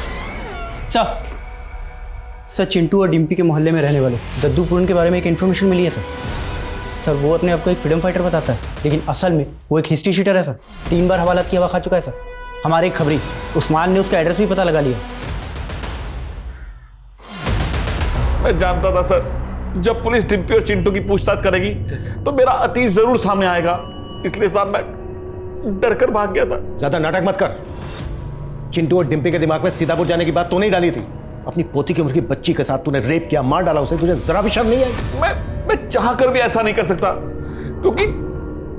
सर चिंटू और डिम्पी के मोहल्ले में रहने वाले दद्दू पूरन के बारे में एक इन्फॉर्मेशन मिली है सर। वो अपने आप को एक फ्रीडम फाइटर बताता है, लेकिन असल में वो एक हिस्ट्री शीटर है सर। 3 बार हवालात की हवा खा चुका है सर। हमारे एक खबरी उस्मान ने उसका एड्रेस भी पता लगा लिया। मैं जानता था सर, जब पुलिस डिम्पी और चिंटू की पूछताछ करेगी तो मेरा अतीत जरूर सामने आएगा, इसलिए साहब मैं डरकर भाग गया था। ज्यादा नाटक मत कर। चिंटू और डिम्पी के दिमाग में सीतापुर जाने की बात तो नहीं डाली थी। अपनी पोती की उम्र की बच्ची के साथ तूने रेप किया, मार डाला उसे, तुझे जरा भी शर्म नहीं आई? मैं चाह कर भी ऐसा नहीं कर सकता, क्योंकि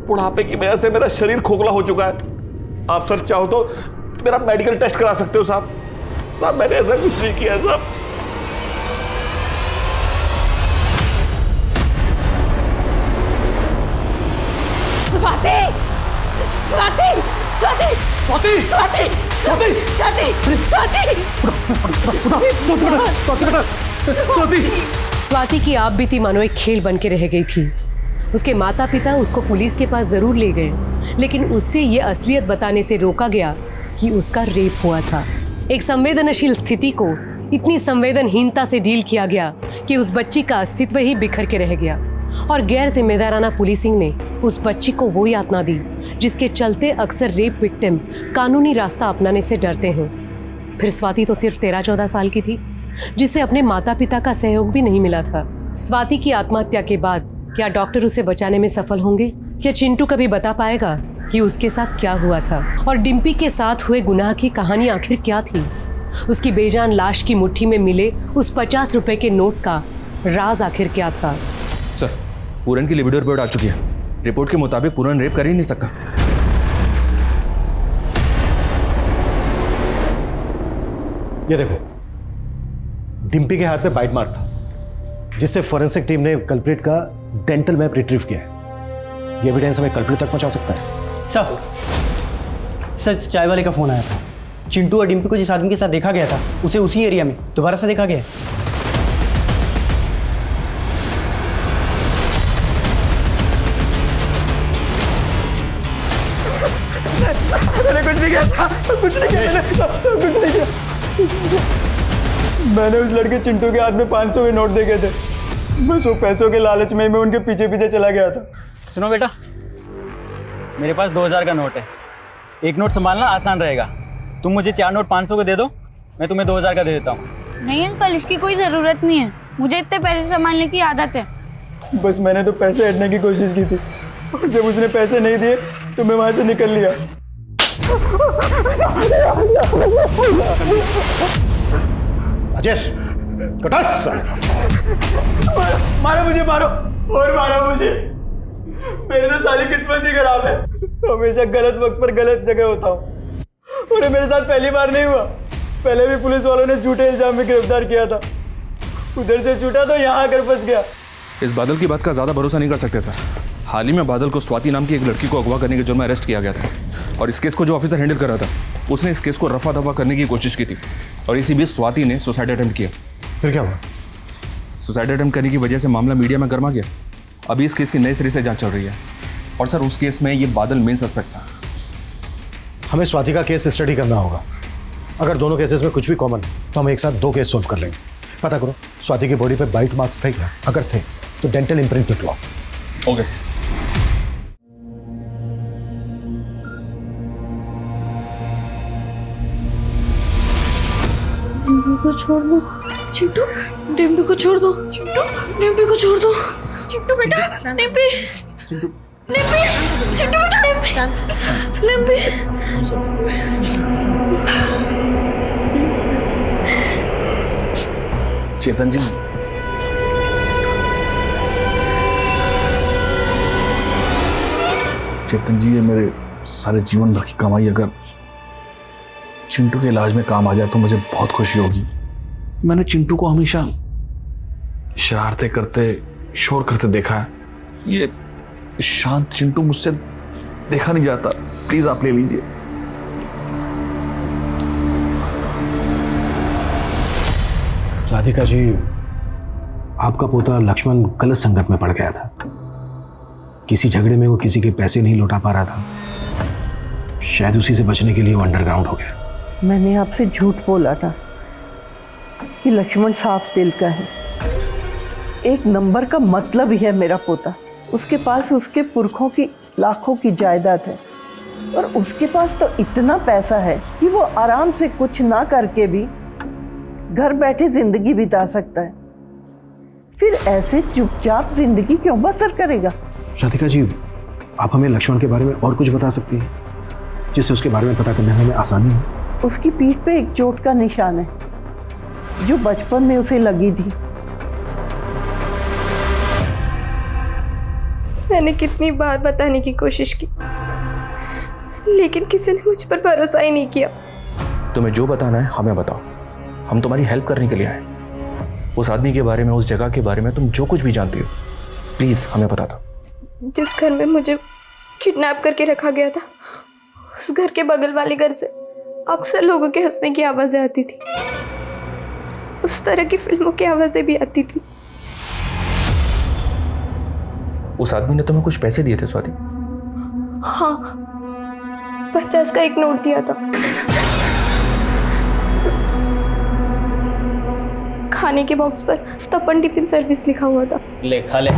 बुढ़ापे की वजह से मेरा शरीर खोखला हो चुका है। आप सर चाहो तो मेरा मेडिकल टेस्ट करा सकते हो साहब। साहब मैंने ऐसा कुछ नहीं किया साहब। स्वाति स्वाति स्वाति स्वाति स्वाति स्वाति स्वाति स्वाति की आप बीती मानो एक खेल बन के रह गई थी। उसके माता पिता उसको पुलिस के पास जरूर ले गए, लेकिन उससे ये असलियत बताने से रोका गया कि उसका रेप हुआ था। एक संवेदनशील स्थिति को इतनी संवेदनहीनता से डील किया गया कि उस बच्ची का अस्तित्व ही बिखर के रह गया और गैर जिम्मेदाराना पुलिसिंग ने उस बच्ची को वो यातना दी जिसके चलते अक्सर रेप विक्टिम कानूनी रास्ता अपनाने से डरते हैं। फिर स्वाति तो सिर्फ 13-14 साल की थी, जिसे अपने माता पिता का सहयोग भी नहीं मिला था। स्वाति की आत्महत्या के बाद क्या डॉक्टर उसे बचाने में सफल होंगे? क्या चिंटू कभी बता पाएगा कि उसके साथ क्या हुआ था? और डिम्पी के साथ हुए गुनाह की कहानी आखिर क्या थी? उसकी बेजान लाश की मुट्ठी में मिले उस 50 रुपए के नोट का राज आखिर क्या था? सर, पूरन की लिबिडो रिपोर्ट आ चुकी है। रिपोर्ट के मुताबिक पूरन रेप कर ही नहीं सकता। ये देखो, डिम्पी के हाथ में बाइट मार्क था, जिससे फोरेंसिक टीम ने कल्प्रिट का डेंटल मैप रिट्रीव किया है। ये एविडेंस हमें कल्प्रिट तक पहुंचा सकता है। सर चाय वाले का फोन आया था। चिंटू और डिम्पी को जिस आदमी के साथ देखा गया था, उसे उसी एरिया में दोबारा से देखा गया है। मैंने कुछ नहीं किया था, कुछ नहीं किया, कुछ नहीं किया। मैंने उस लड़के चिंटू के हाथ में 500 के नोट देखे थे। बस वो पैसों के लालच में मैं उनके पीछे पीछे चला गया था। सुनो बेटा, मेरे पास 2000 का नोट है। एक नोट संभालना आसान रहेगा। तुम मुझे 4 नोट 500 के दे दो, मैं तुम्हें 2000 का दे देता हूँ। नहीं अंकल, इसकी कोई ज़रूरत नहीं है। मुझे इतने पैसे संभालने की आदत है। बस मैंने तो पैसे हटने की कोशिश की थी और जब उसने पैसे नहीं दिए तो मैं वहाँ से निकल लिया। अजेश, कटास! मारो मुझे, मारो और मारो मुझे। मेरी तो सारी किस्मत ही खराब है। हमेशा गलत वक्त पर गलत जगह होता हूँ और ये मेरे साथ पहली बार नहीं हुआ। पहले भी पुलिस वालों ने झूठे इल्जाम में गिरफ्तार किया था। उधर से छूटा तो यहाँ आकर फंस गया। इस बादल की बात का ज्यादा भरोसा नहीं कर सकते सर। हाल ही में बादल को स्वाति नाम की एक लड़की को अगवा करने के जुर्म में अरेस्ट किया गया था और इस केस को जो ऑफिसर हैंडल कर रहा था उसने इस केस को रफा दफा करने की कोशिश की थी और इसी बीच स्वाति ने सुसाइड अटेम्प्ट किया। फिर क्या हुआ? सुसाइड अटेम्प्ट करने की वजह से मामला मीडिया में गर्मा गया। अभी इस केस की नए सिरे से जांच चल रही है और सर उस केस में ये बादल मेन सस्पेक्ट था। हमें स्वाति का केस स्टडी करना होगा। अगर दोनों केसेस में कुछ भी कॉमन है तो हम एक साथ 2 केस सोल्व कर लेंगे। पता करो स्वाति की बॉडी पे बाइट मार्क्स थे क्या? अगर थे तो डेंटल इम्प्रिंट निकलवाओ। Okay sir. डिम्पी को छोड़ दो चिंटू, डिम्पी को छोड़ दो चिंटू, डिम्पी को छोड़ दो चिंटू बेटा, डिम्पी डिम्पी चिंटू बेटा, डिम्पी चेतन जी, चेतन जी, ये मेरे सारे जीवन भर की कमाई अगर चिंटू के इलाज में काम आ जाए तो मुझे बहुत खुशी होगी। मैंने चिंटू को हमेशा शरारतें करते, शोर करते देखा है। ये शांत चिंटू मुझसे देखा नहीं जाता। प्लीज आप ले लीजिए। राधिका जी, आपका पोता लक्ष्मण गलत संगत में पड़ गया था। किसी झगड़े में वो किसी के पैसे नहीं लौटा पा रहा था। शायद उसी से बचने के लिए वो अंडरग्राउंड हो गया। मैंने आपसे झूठ बोला था कि लक्ष्मण साफ दिल का है। एक नंबर का मतलब ही है मेरा पोता। उसके पास उसके पुरखों की लाखों की जायदाद है और उसके पास तो इतना पैसा है कि वो आराम से कुछ ना करके भी घर बैठे जिंदगी बिता सकता है। फिर ऐसे चुपचाप जिंदगी क्यों बसर करेगा? राधिका जी, आप हमें लक्ष्मण के बारे में और कुछ बता सकती हैं जिससे उसके बारे में पता करने में हमें आसानी हो? उसकी पीठ पे एक चोट का निशान है जो बचपन में उसे लगी थी। मैंने कितनी बार बताने की कोशिश की, लेकिन किसी ने मुझ पर भरोसा ही नहीं किया। तुम्हें जो बताना है हमें बताओ, हम तुम्हारी हेल्प करने के लिए आए। उस आदमी के बारे में, उस जगह के बारे में तुम जो कुछ भी जानती हो, प्लीज हमें बता दो। जिस घर में मुझे किडनैप करके रखा गया था, उस घर के बगल वाले घर से अक्सर लोगों के हंसने की आवाजें आती थी। उस तरह की फिल्मों की आवाजें भी आती थी। उस आदमी ने तुम्हें कुछ पैसे दिए थे स्वाति? हाँ, 50 का एक नोट दिया था। खाने के बॉक्स पर तपन टिफिन सर्विस लिखा हुआ था। ले खा ले।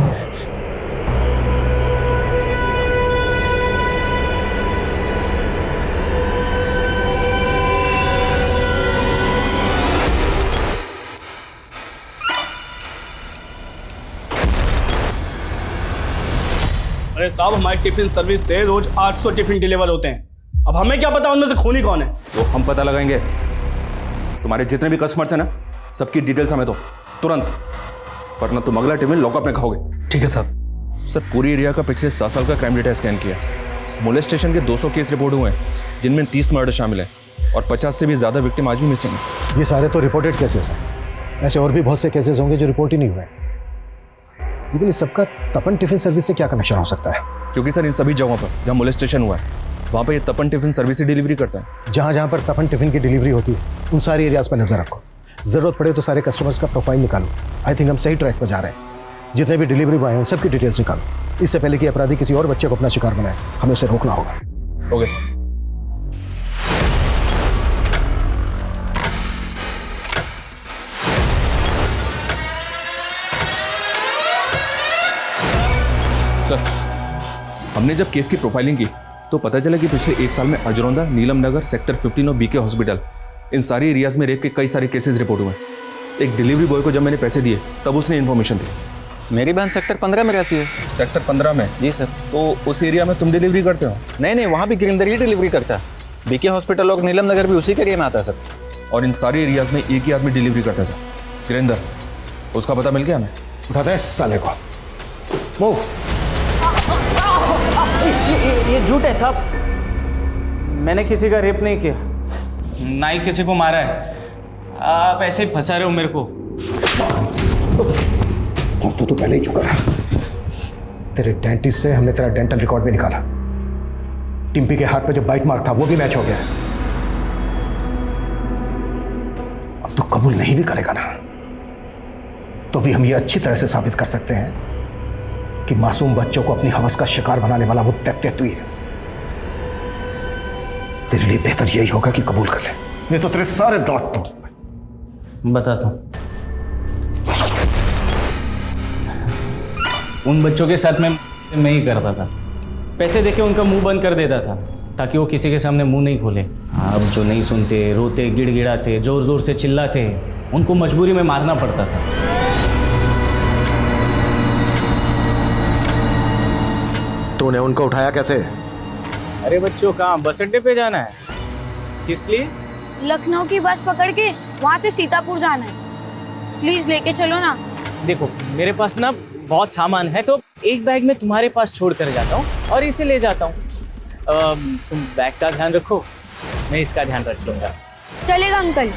अरे साहब, हमारी टिफिन सर्विस से रोज 800 टिफिन डिलीवर होते हैं। अब हमें क्या पता उनमें से खूनी कौन है? वो हम पता लगाएंगे। तुम्हारे जितने भी कस्टमर्स हैं ना, सबकी डिटेल्स हमें दो तुरंत, वरना तुम अगला टिफिन लॉकअप में खाओगे। ठीक है साहब। सर, पूरी एरिया का पिछले 7 साल का क्राइम डेटा स्कैन किया। मोलेस्टेशन के 200 केस रिपोर्ट हुए हैं, जिनमें 30 मर्डर शामिल है और 50 से भी ज्यादा विक्टिम आज भी मिसिंग है। ये सारे तो रिपोर्टेड केसेस हैं। ऐसे और भी बहुत से केसेस होंगे जो रिपोर्ट ही नहीं हुए, लेकिन इस सबका तपन टिफिन सर्विस से क्या कनेक्शन हो सकता है? क्योंकि सर, इन सभी जगहों पर जहाँ मोलेस्टेशन हुआ है, वहाँ पर ये तपन टिफिन सर्विस ही डिलीवरी करता है। जहाँ जहाँ पर तपन टिफिन की डिलीवरी होती है, उन सारी एरियाज पर नजर रखो। जरूरत पड़े तो सारे कस्टमर्स का प्रोफाइल निकालो। आई थिंक हम सही ट्रैक पर जा रहे हैं। जितने भी डिलीवरी बॉय हैं, उन सबकी डिटेल्स निकालो। इससे पहले कि अपराधी किसी और बच्चे को अपना शिकार बनाए, हमें उसे रोकना होगा। Okay sir. सर, हमने जब केस की प्रोफाइलिंग की तो पता चला कि पिछले 1 साल में अजरौंदा, नीलम नगर, सेक्टर 15 और बीके हॉस्पिटल, इन सारी एरियाज में रेप के कई सारे केसेस रिपोर्ट हुए। एक डिलीवरी बॉय को जब मैंने पैसे दिए तब उसने इन्फॉर्मेशन दी। मेरी बहन सेक्टर 15 में रहती है। सेक्टर 15 में? जी सर। तो उस एरिया में तुम डिलीवरी करते हो? नहीं, वहाँ भी गिरिंदर ही डिलीवरी करता है। बीके हॉस्पिटल और नीलम नगर भी उसी के एरिया में आता है सर। और इन सारे एरियाज में एक ही आदमी डिलीवरी करता है सर, गिरिंदर। उसका पता मिल गया हमें? उठाते हैं साले को। मूव। ये झूठ है साहब। मैंने किसी का रेप नहीं किया, ना ही किसी को मारा है। आप ऐसे ही फंसा रहे हो मेरे को। फंस तो पहले ही चुका है। तेरे डेंटिस्ट से हमने तेरा डेंटल रिकॉर्ड भी निकाला। टिम्पी के हाथ पे जो बाइट मार्क था वो भी मैच हो गया। अब तो कबूल नहीं भी करेगा ना, तो भी हम ये अच्छी तरह से साबित कर सकते हैं कि मासूम बच्चों को अपनी हवस का शिकार बनाने वाला वो दैत्य तू ही है। तेरे लिए बेहतर यही होगा कि कबूल कर ले, नहीं तो तेरे सारे दांत तोड़ दूंगा। बताता हूँ। उन बच्चों के साथ मैं ही करता था। पैसे देके उनका मुंह बंद कर देता था ताकि वो किसी के सामने मुंह नहीं खोले। अब जो नहीं सुनते, रोते, गिड़गिड़ाते, जोर जोर से चिल्लाते, उनको मजबूरी में मारना पड़ता था। तूने उनको उठाया कैसे? अरे बच्चों, कहाँ बस अड्डे पे जाना है? किस लिए? लखनऊ की बस पकड़ के वहाँ से सीतापुर जाना है। प्लीज लेके चलो ना। देखो मेरे पास ना बहुत सामान है, तो एक बैग में तुम्हारे पास छोड़ कर जाता हूँ और इसे ले जाता हूँ। तुम बैग का ध्यान रखो, मैं इसका ध्यान रख लूँगा। चलेगा अंकल।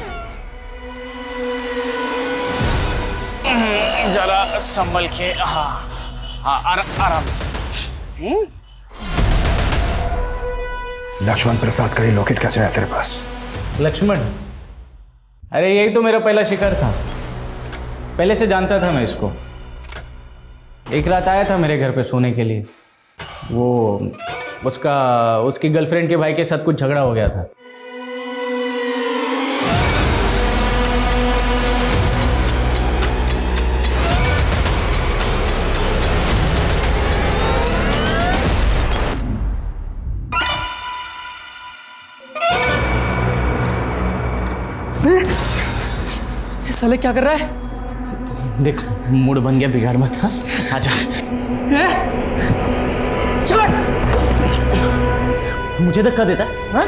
जरा संभल के, हाँ हाँ, आराम से। लक्ष्मण प्रसाद का ये लॉकेट कैसे आया तेरे पास? लक्ष्मण? अरे यही तो मेरा पहला शिकार था, पहले से जानता था मैं इसको। एक रात आया था मेरे घर पे सोने के लिए। वो उसकी गर्लफ्रेंड के भाई के साथ कुछ झगड़ा हो गया था। साले क्या कर रहा है? देख मूड बन गया, बिगाड़ मत। हाँ आजा। चल मुझे धक्का देता है? हाँ?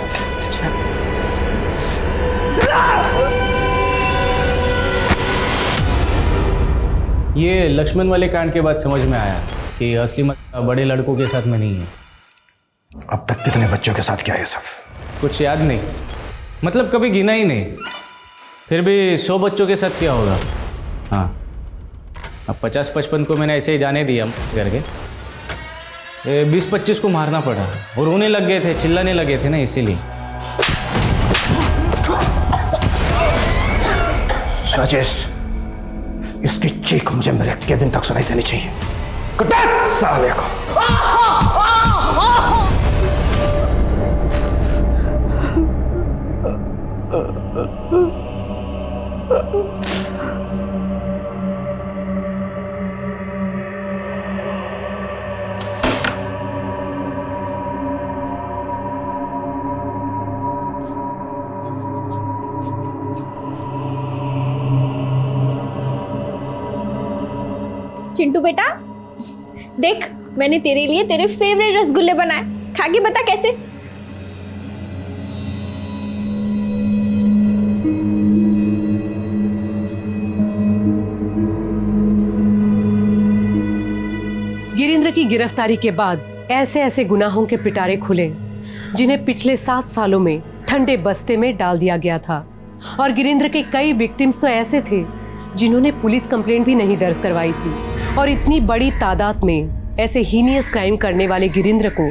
ये लक्ष्मण वाले कांड के बाद समझ में आया कि असली मतलब बड़े लड़कों के साथ में नहीं है। अब तक कितने बच्चों के साथ किया ये सब? कुछ याद नहीं, मतलब कभी गिना ही नहीं। फिर भी 100 बच्चों के साथ किया होगा। हाँ, अब 50-55 को मैंने ऐसे ही जाने दिया करके। 20-25 को मारना पड़ा, और रोने लग गए थे, चिल्लाने लगे थे ना, इसीलिए। राजेश, इसकी चीख मुझे मेरे केबिन तक सुनाई देनी चाहिए। साले को। चिंटू बेटा देख, मैंने तेरे लिए तेरे फेवरेट रसगुल्ले बनाए, खा के बता कैसे। गिरिंद्र की गिरफ्तारी के बाद ऐसे ऐसे गुनाहों के पिटारे खुले जिन्हें पिछले 7 सालों में ठंडे बस्ते में डाल दिया गया था। और गिरिंद्र के कई विक्टिम्स तो ऐसे थे जिन्होंने पुलिस कंप्लेंट भी नहीं दर्ज करवाई थी। और इतनी बड़ी तादाद में ऐसे हीनियस क्राइम करने वाले गिरिंद्र को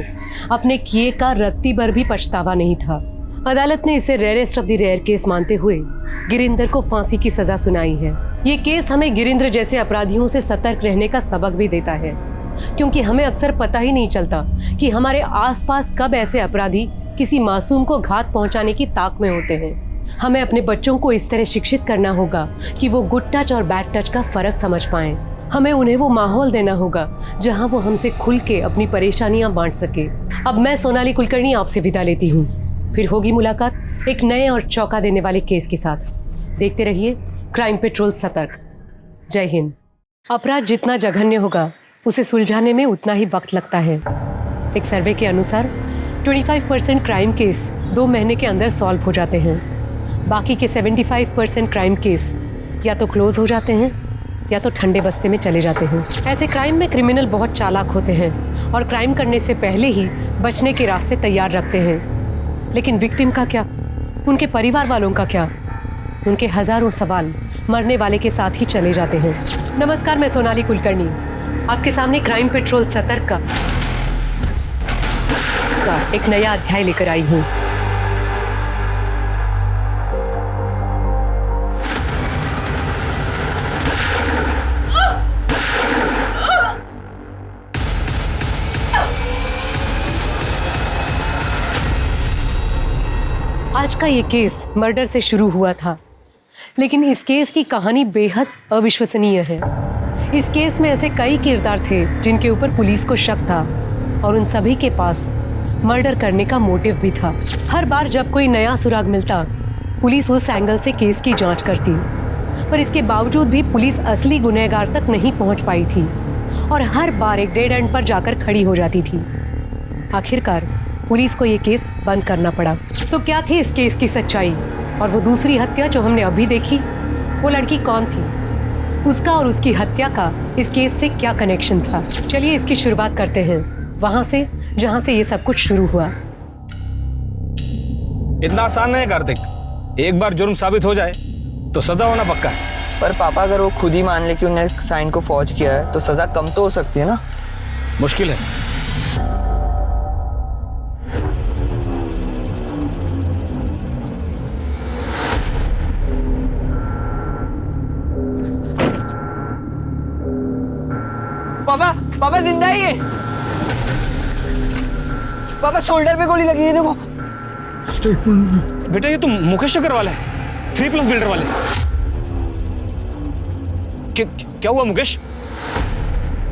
अपने किए का रत्ती भर भी पछतावा नहीं था। अदालत ने इसे rarest of the rare case मानते हुए गिरिंद्र को फांसी की सजा सुनाई है। ये केस हमें गिरिंद्र जैसे अपराधियों से सतर्क रहने का सबक भी देता है, क्योंकि हमें अक्सर पता ही नहीं चलता कि हमारे आसपास कब ऐसे अपराधी किसी मासूम को घात पहुंचाने की ताक में होते हैं। हमें अपने बच्चों को इस तरह शिक्षित करना होगा कि वो गुड टच और बैड टच का फर्क समझ पाएं। हमें उन्हें वो माहौल देना होगा जहां वो हमसे खुल के अपनी परेशानियां बांट सके। अब मैं सोनाली कुलकर्णी आपसे विदा लेती हूँ। फिर होगी मुलाकात एक नए और चौंका देने वाले केस के साथ। देखते रहिए क्राइम पेट्रोल सतर्क। जय हिंद। अपराध जितना जघन्य होगा उसे सुलझाने में उतना ही वक्त लगता है। एक सर्वे के अनुसार 25% क्राइम केस 2 महीने के अंदर सॉल्व हो जाते हैं। बाकी के 75% क्राइम केस या तो क्लोज हो जाते हैं या तो ठंडे बस्ते में चले जाते हैं। ऐसे क्राइम में क्रिमिनल बहुत चालाक होते हैं और क्राइम करने से पहले ही बचने के रास्ते तैयार रखते हैं। लेकिन विक्टिम का क्या, उनके परिवार वालों का क्या? उनके हजारों सवाल मरने वाले के साथ ही चले जाते हैं। नमस्कार, मैं सोनाली कुलकर्णी आपके सामने क्राइम पेट्रोल सतर्क का एक नया अध्याय लेकर आई हूँ। आज का ये केस मर्डर से शुरू हुआ था, लेकिन इस केस की कहानी बेहद अविश्वसनीय है। इस केस में ऐसे कई किरदार थे जिनके ऊपर पुलिस को शक था और उन सभी के पास मर्डर करने का मोटिव भी था। हर बार जब कोई नया सुराग मिलता, पुलिस उस एंगल से केस की जांच करती, पर इसके बावजूद भी पुलिस असली गुनहगार तक नहीं पहुंच पाई थी और हर बार एक डेड एंड पर जाकर खड़ी हो जाती थी। आखिरकार पुलिस को ये केस बंद करना पड़ा। तो क्या थी इस केस की सच्चाई, और वो दूसरी हत्या जो हमने अभी देखी, वो लड़की कौन थी? उसका और उसकी हत्या का इस केस से क्या कनेक्शन था। चलिए इसकी शुरुआत करते हैं वहां से जहां से ये सब कुछ शुरू हुआ। इतना आसान नहीं है कार्तिक, एक बार जुर्म साबित हो जाए तो सजा होना पक्का है। पर पापा अगर वो खुद ही मान ले कि उन्हें साइन को फौज किया है तो सजा कम तो हो सकती है ना। मुश्किल है। पापा पापा जिंदा ही है। पापा शोल्डर पे गोली लगी है, देखो। बेटा ये तो मुकेश अग्रवाल है, 3+ बिल्डर वाले। क्या हुआ मुकेश?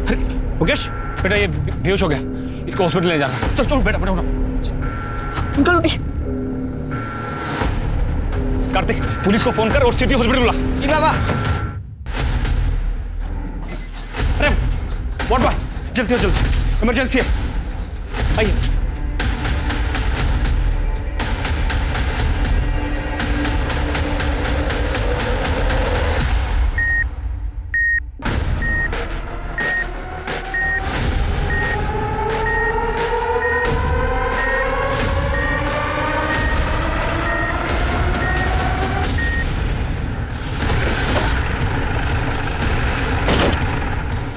अरे मुकेश बेटा ये बेहोश हो गया, इसको हॉस्पिटल ले जाना। चल चल बेटा बेटा अंकल उठी। कार्तिक पुलिस को फोन कर और सिटी हॉस्पिटल बुला। जी बाबा। अरे व्हाट बॉय, जल्दी जल्दी, इमरजेंसी है, आइए।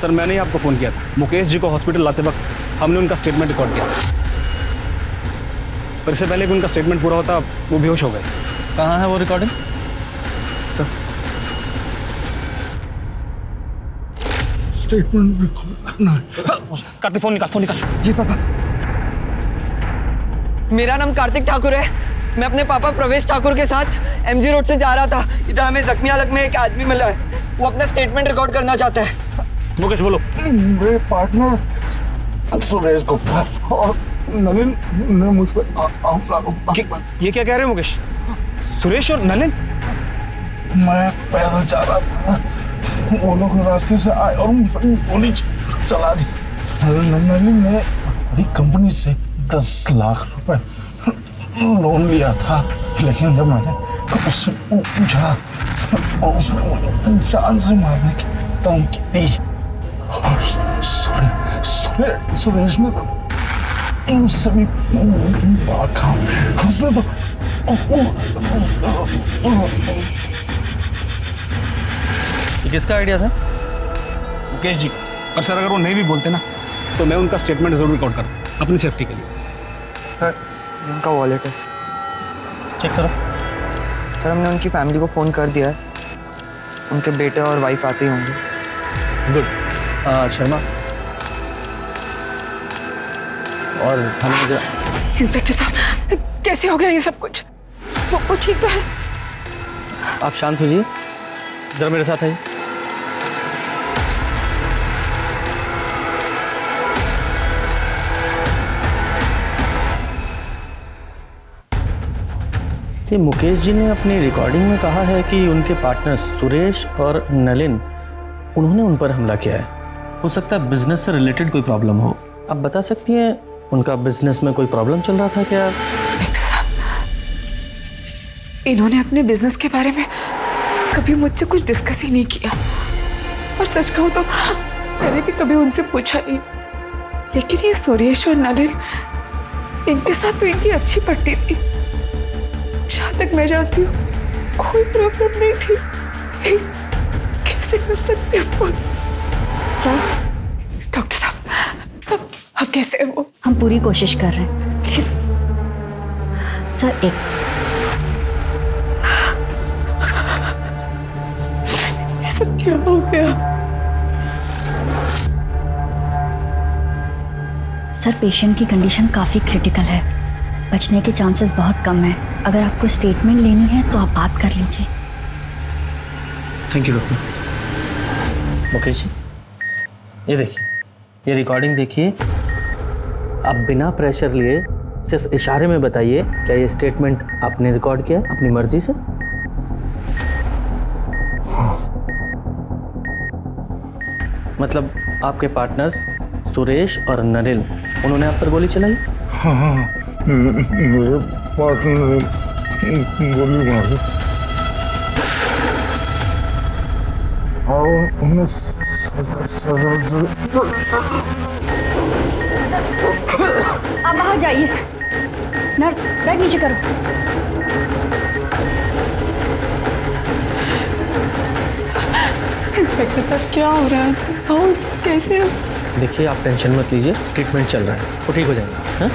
सर मैंने ही आपको फ़ोन किया था। मुकेश जी को हॉस्पिटल लाते वक्त हमने उनका स्टेटमेंट रिकॉर्ड किया, पर इससे पहले कि उनका स्टेटमेंट पूरा होता वो बेहोश हो गए। कहाँ है वो रिकॉर्डिंग? सर स्टेटमेंट रिकॉर्ड करना है। कार्तिक फ़ोन निकाल, फ़ोन निकाल। जी पापा। मेरा नाम कार्तिक ठाकुर है। मैं अपने पापा प्रवेश ठाकुर के साथ MG रोड से जा रहा था। इधर हमें जख्मी हालत में एक आदमी मिला है, वो अपना स्टेटमेंट रिकॉर्ड करना चाहता है। मुकेश बोलो। मेरे पार्टनर सुरेश गुप्ता और नलिन ने मुझ पर ये क्या कह रहे हो मुकेश? सुरेश और नलिन? मैं पैदल जा रहा था, वो लोग रास्ते से आए और मुझ पर गोली चला दी। नलिन ने बड़ी कंपनी से 10 लाख रुपए लोन लिया था, लेकिन जब मैंने उससे पूछा और उसने मुझे जान से मारने की धमकी दी। और सुरेश ने तो इनसे भी भागा। उसने तो किसका आइडिया था? मुकेश जी। पर सर अगर वो नहीं भी बोलते ना तो मैं उनका स्टेटमेंट जरूर रिकॉर्ड करता अपनी सेफ्टी के लिए। सर ये उनका वॉलेट है, चेक करो। सर हमने उनकी फैमिली को फ़ोन कर दिया है, उनके बेटे और वाइफ आते ही होंगे। गुड। शर्मा और हमें इंस्पेक्टर साहब कैसे हो गया ये सब कुछ? वो ठीक तो है? आप शांत हो जाइए, जरा मेरे साथ आइए। ये मुकेश जी ने अपनी रिकॉर्डिंग में कहा है कि उनके पार्टनर सुरेश और नलिन उन्होंने उन पर हमला किया है। हो सकता है बिजनेस से रिलेटेड कोई प्रॉब्लम हो। आप बता सकती हैं उनका बिजनेस में कोई प्रॉब्लम चल रहा था क्या? इंस्पेक्टर साहब इन्होंने अपने बिजनेस के बारे में कभी मुझसे कुछ डिस्कस ही नहीं किया, और सच कहूं तो मैंने भी कभी उनसे पूछा नहीं। लेकिन ये सुरेश और नलिन, इनके साथ तो इनकी अच्छी पट्टी थी। जहां तक मैं जानती हूँ कोई प्रॉब्लम नहीं थी। कैसे कर सकते हो सर? डॉक्टर साहब अब कैसे है वो? हम पूरी कोशिश कर रहे हैं। प्लीज सर एक सब क्या हो गया? सर पेशेंट की कंडीशन काफ़ी क्रिटिकल है, बचने के चांसेस बहुत कम है। अगर आपको स्टेटमेंट लेनी है तो आप बात कर लीजिए। Thank you doctor. Mukesh ji ये देखिए, ये रिकॉर्डिंग देखिए। आप बिना प्रेशर लिए सिर्फ इशारे में बताइए, क्या ये स्टेटमेंट आपने रिकॉर्ड किया अपनी मर्जी से? मतलब आपके पार्टनर्स सुरेश और नलिन उन्होंने आप पर गोली चलाई? हाँ, मेरे पार्टनर ने गोली मारी आप बाहर जाइए। नर्स बैग नीचे करो। इंस्पेक्टर साहब क्या हो रहा है? कैसे? देखिए आप टेंशन मत लीजिए, ट्रीटमेंट चल रहा है, वो ठीक हो जाएगा। हाँ?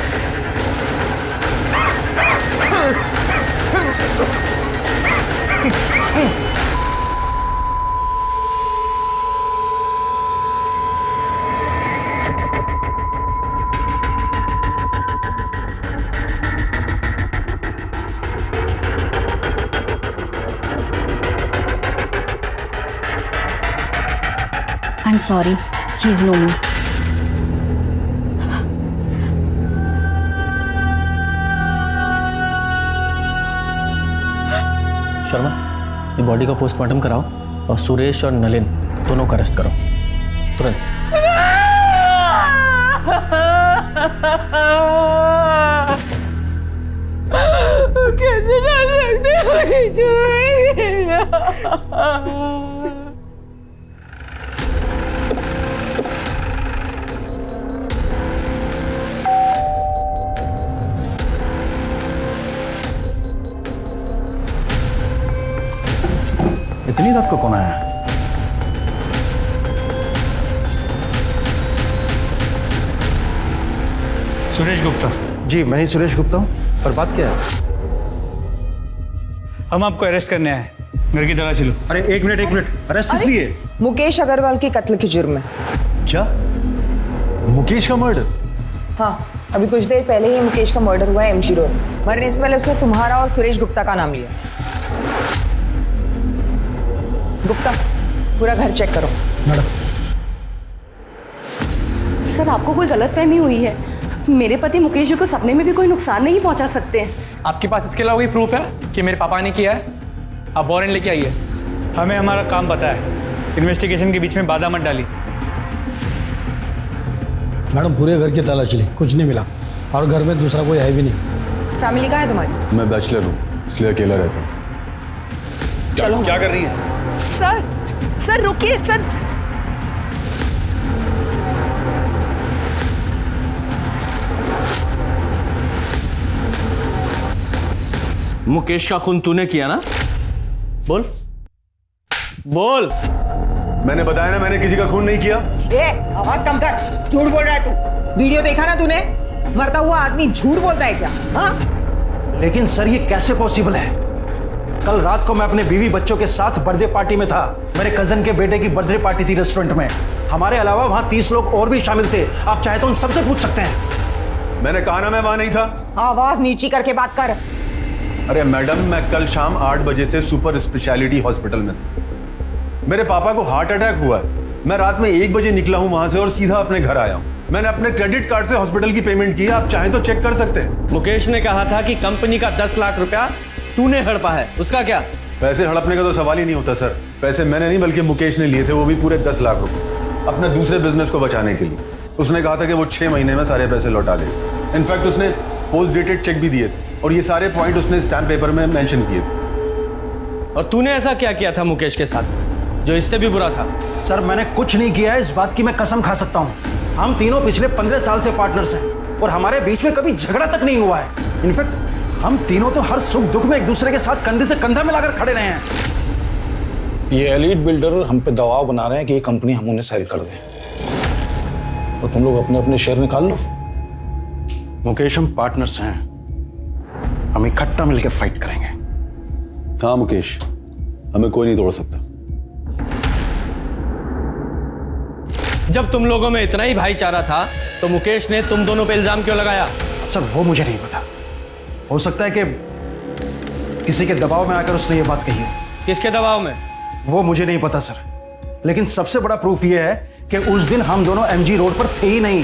I'm sorry, he's no more. Sharma, ये बॉडी का पोस्टमार्टम कराओ और सुरेश और नलिन दोनों को अरेस्ट करो तुरंत। कैसे जा सकते इतनी रात को कौन आया? सुरेश गुप्ता। जी मैं ही सुरेश गुप्ता हूँ, पर बात क्या है? हम आपको अरेस्ट करने आए, घर की तलाशी लो। अरे एक मिनट, अरेस्ट किस लिए? मुकेश अग्रवाल की कत्ल के जुर्म में। क्या? मुकेश का मर्डर? हाँ, अभी कुछ देर पहले ही मुकेश का मर्डर हुआ है एमजी रोड। मरने से पहले उसने तुम्हारा और सुरेश गुप्ता का नाम लिया। गुप्ता, पूरा घर चेक करो। मैडम। सर आपको कोई गलतफहमी हुई है। मेरे पति मुकेश जी को सपने में भी कोई नुकसान नहीं पहुंचा सकते हैं। आपके पास इसके अलावा कोई प्रूफ है कि मेरे पापा ने किया है? आप वारंट लेके आइए। हमें हमारा काम पता है, इन्वेस्टिगेशन के बीच में बाधा मत डाली। मैडम पूरे घर की तलाशी ली, कुछ नहीं मिला और घर में दूसरा कोई है भी नहीं। फैमिली कहाँ है तुम्हारी? मैं बैचलर हूँ, इसलिए अकेला रहता हूँ। चलो। क्या कर रही है? सर रुकिए सर। मुकेश का खून तूने किया ना? बोल बोल। मैंने बताया ना, मैंने किसी का खून नहीं किया। आवाज कम कर, झूठ बोल रहा है तू। वीडियो देखा ना तूने? मरता हुआ आदमी झूठ बोलता है क्या? हाँ? लेकिन सर ये कैसे पॉसिबल है? कल रात को मैं अपने बीवी बच्चों के साथ बर्थडे पार्टी में था। मेरे कजन के बेटे की बर्थडे पार्टी थी रेस्टोरेंट में। हमारे अलावा वहां 30 लोग और भी शामिल थे। आप चाहे तो उन सबसे पूछ सकते हैं। मैंने कहा ना मैं वहां नहीं था। आवाज नीची करके बात कर। अरे मैडम, मैं कल शाम 8 बजे से सुपर स्पेशलिटी हॉस्पिटल में था। मेरे पापा को हार्ट अटैक हुआ है। मैं रात में 1 बजे निकला हूं वहां से और सीधा अपने घर आया हूं। मैंने अपने क्रेडिट कार्ड से हॉस्पिटल की पेमेंट की है, आप चाहें तो चेक कर सकते हैं। मुकेश ने कहा था कि कंपनी का 10 लाख रुपया तूने हड़पा है, उसका क्या? पैसे हड़पने का तो सवाल ही नहीं होता सर। पैसे मैंने नहीं बल्कि मुकेश ने लिए थे, वो भी पूरे 10 लाख रुपए, अपने दूसरे बिजनेस को बचाने के लिए। उसने कहा था कि वो 6 महीने में सारे पैसे लौटा देगा। इनफैक्ट उसने पोस्ट डेटेड चेक भी दिए थे और ये सारे पॉइंट उसने स्टैम्प पेपर में मेंशन किए थे। और तूने ऐसा क्या किया था मुकेश के साथ जो इससे भी बुरा था? सर मैंने कुछ नहीं किया है, इस बात की मैं कसम खा सकता हूँ। हम तीनों पिछले 15 साल से पार्टनर्स हैं और हमारे बीच में कभी झगड़ा तक नहीं हुआ है। इनफैक्ट हम तीनों तो हर सुख दुख में एक दूसरे के साथ कंधे से कंधा मिलाकर खड़े रहे हैं। ये एलीट बिल्डर हम पे दबाव बना रहे हैं कि ये कंपनी हम उन्हें सेल कर दें, तो तुम लोग अपने अपने शेयर निकाल लो। मुकेश हम पार्टनर्स हैं, हम इकट्ठा मिलकर फाइट करेंगे। हाँ मुकेश, हमें कोई नहीं तोड़ सकता। जब तुम लोगों में इतना ही भाईचारा था तो मुकेश ने तुम दोनों पे इल्जाम क्यों लगाया? सर वो मुझे नहीं पता, हो सकता है कि किसी के दबाव में आकर उसने ये बात कही हो। किसके दबाव में? वो मुझे नहीं पता सर, लेकिन सबसे बड़ा प्रूफ ये है कि उस दिन हम दोनों एमजी रोड पर थे ही नहीं।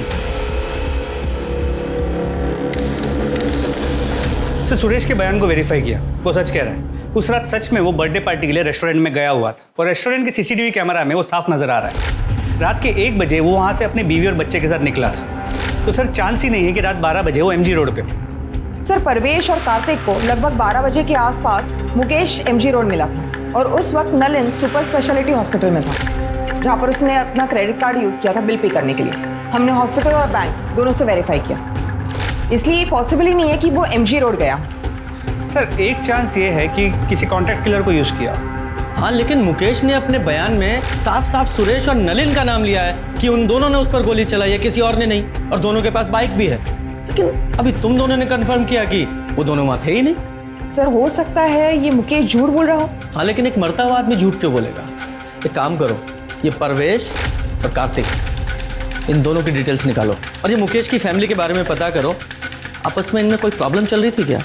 सर सुरेश के बयान को वेरीफाई किया, वो सच कह रहा है। उस रात सच में वो बर्थडे पार्टी के लिए रेस्टोरेंट में गया हुआ था और रेस्टोरेंट के सीसीटीवी कैमरा में वो साफ नजर आ रहा है। रात के 1 बजे वो वहां से अपने बीवी और बच्चे के साथ निकला था, तो सर चांस ही नहीं है कि रात 12 बजे वो एमजी रोड पे। सर परवेश और कार्तिक को लगभग 12 बजे के आसपास मुकेश एमजी रोड मिला था। और उस वक्त नलिन सुपर स्पेशलिटी हॉस्पिटल में था, जहाँ पर उसने अपना क्रेडिट कार्ड यूज़ किया था बिल पे करने के लिए। हमने हॉस्पिटल और बैंक दोनों से वेरीफाई किया, इसलिए ये पॉसिबल ही नहीं है कि वो MG रोड गया। सर एक चांस ये है कि किसी कॉन्ट्रैक्ट किलर को यूज़ किया। हाँ, लेकिन मुकेश ने अपने बयान में साफ साफ सुरेश और नलिन का नाम लिया है कि उन दोनों ने उस पर गोली चलाई है, किसी और ने नहीं, और दोनों के पास बाइक भी है। लेकिन अभी तुम दोनों ने कंफर्म किया कि वो दोनों वहाँ थे ही नहीं। सर हो सकता है ये मुकेश झूठ बोल रहा हो। हाँ, लेकिन एक मरता हुआ आदमी झूठ क्यों बोलेगा? एक काम करो, ये परवेश और कार्तिक, इन दोनों की डिटेल्स निकालो और ये मुकेश की फैमिली के बारे में पता करो। आपस में इनमें कोई प्रॉब्लम चल रही थी क्या?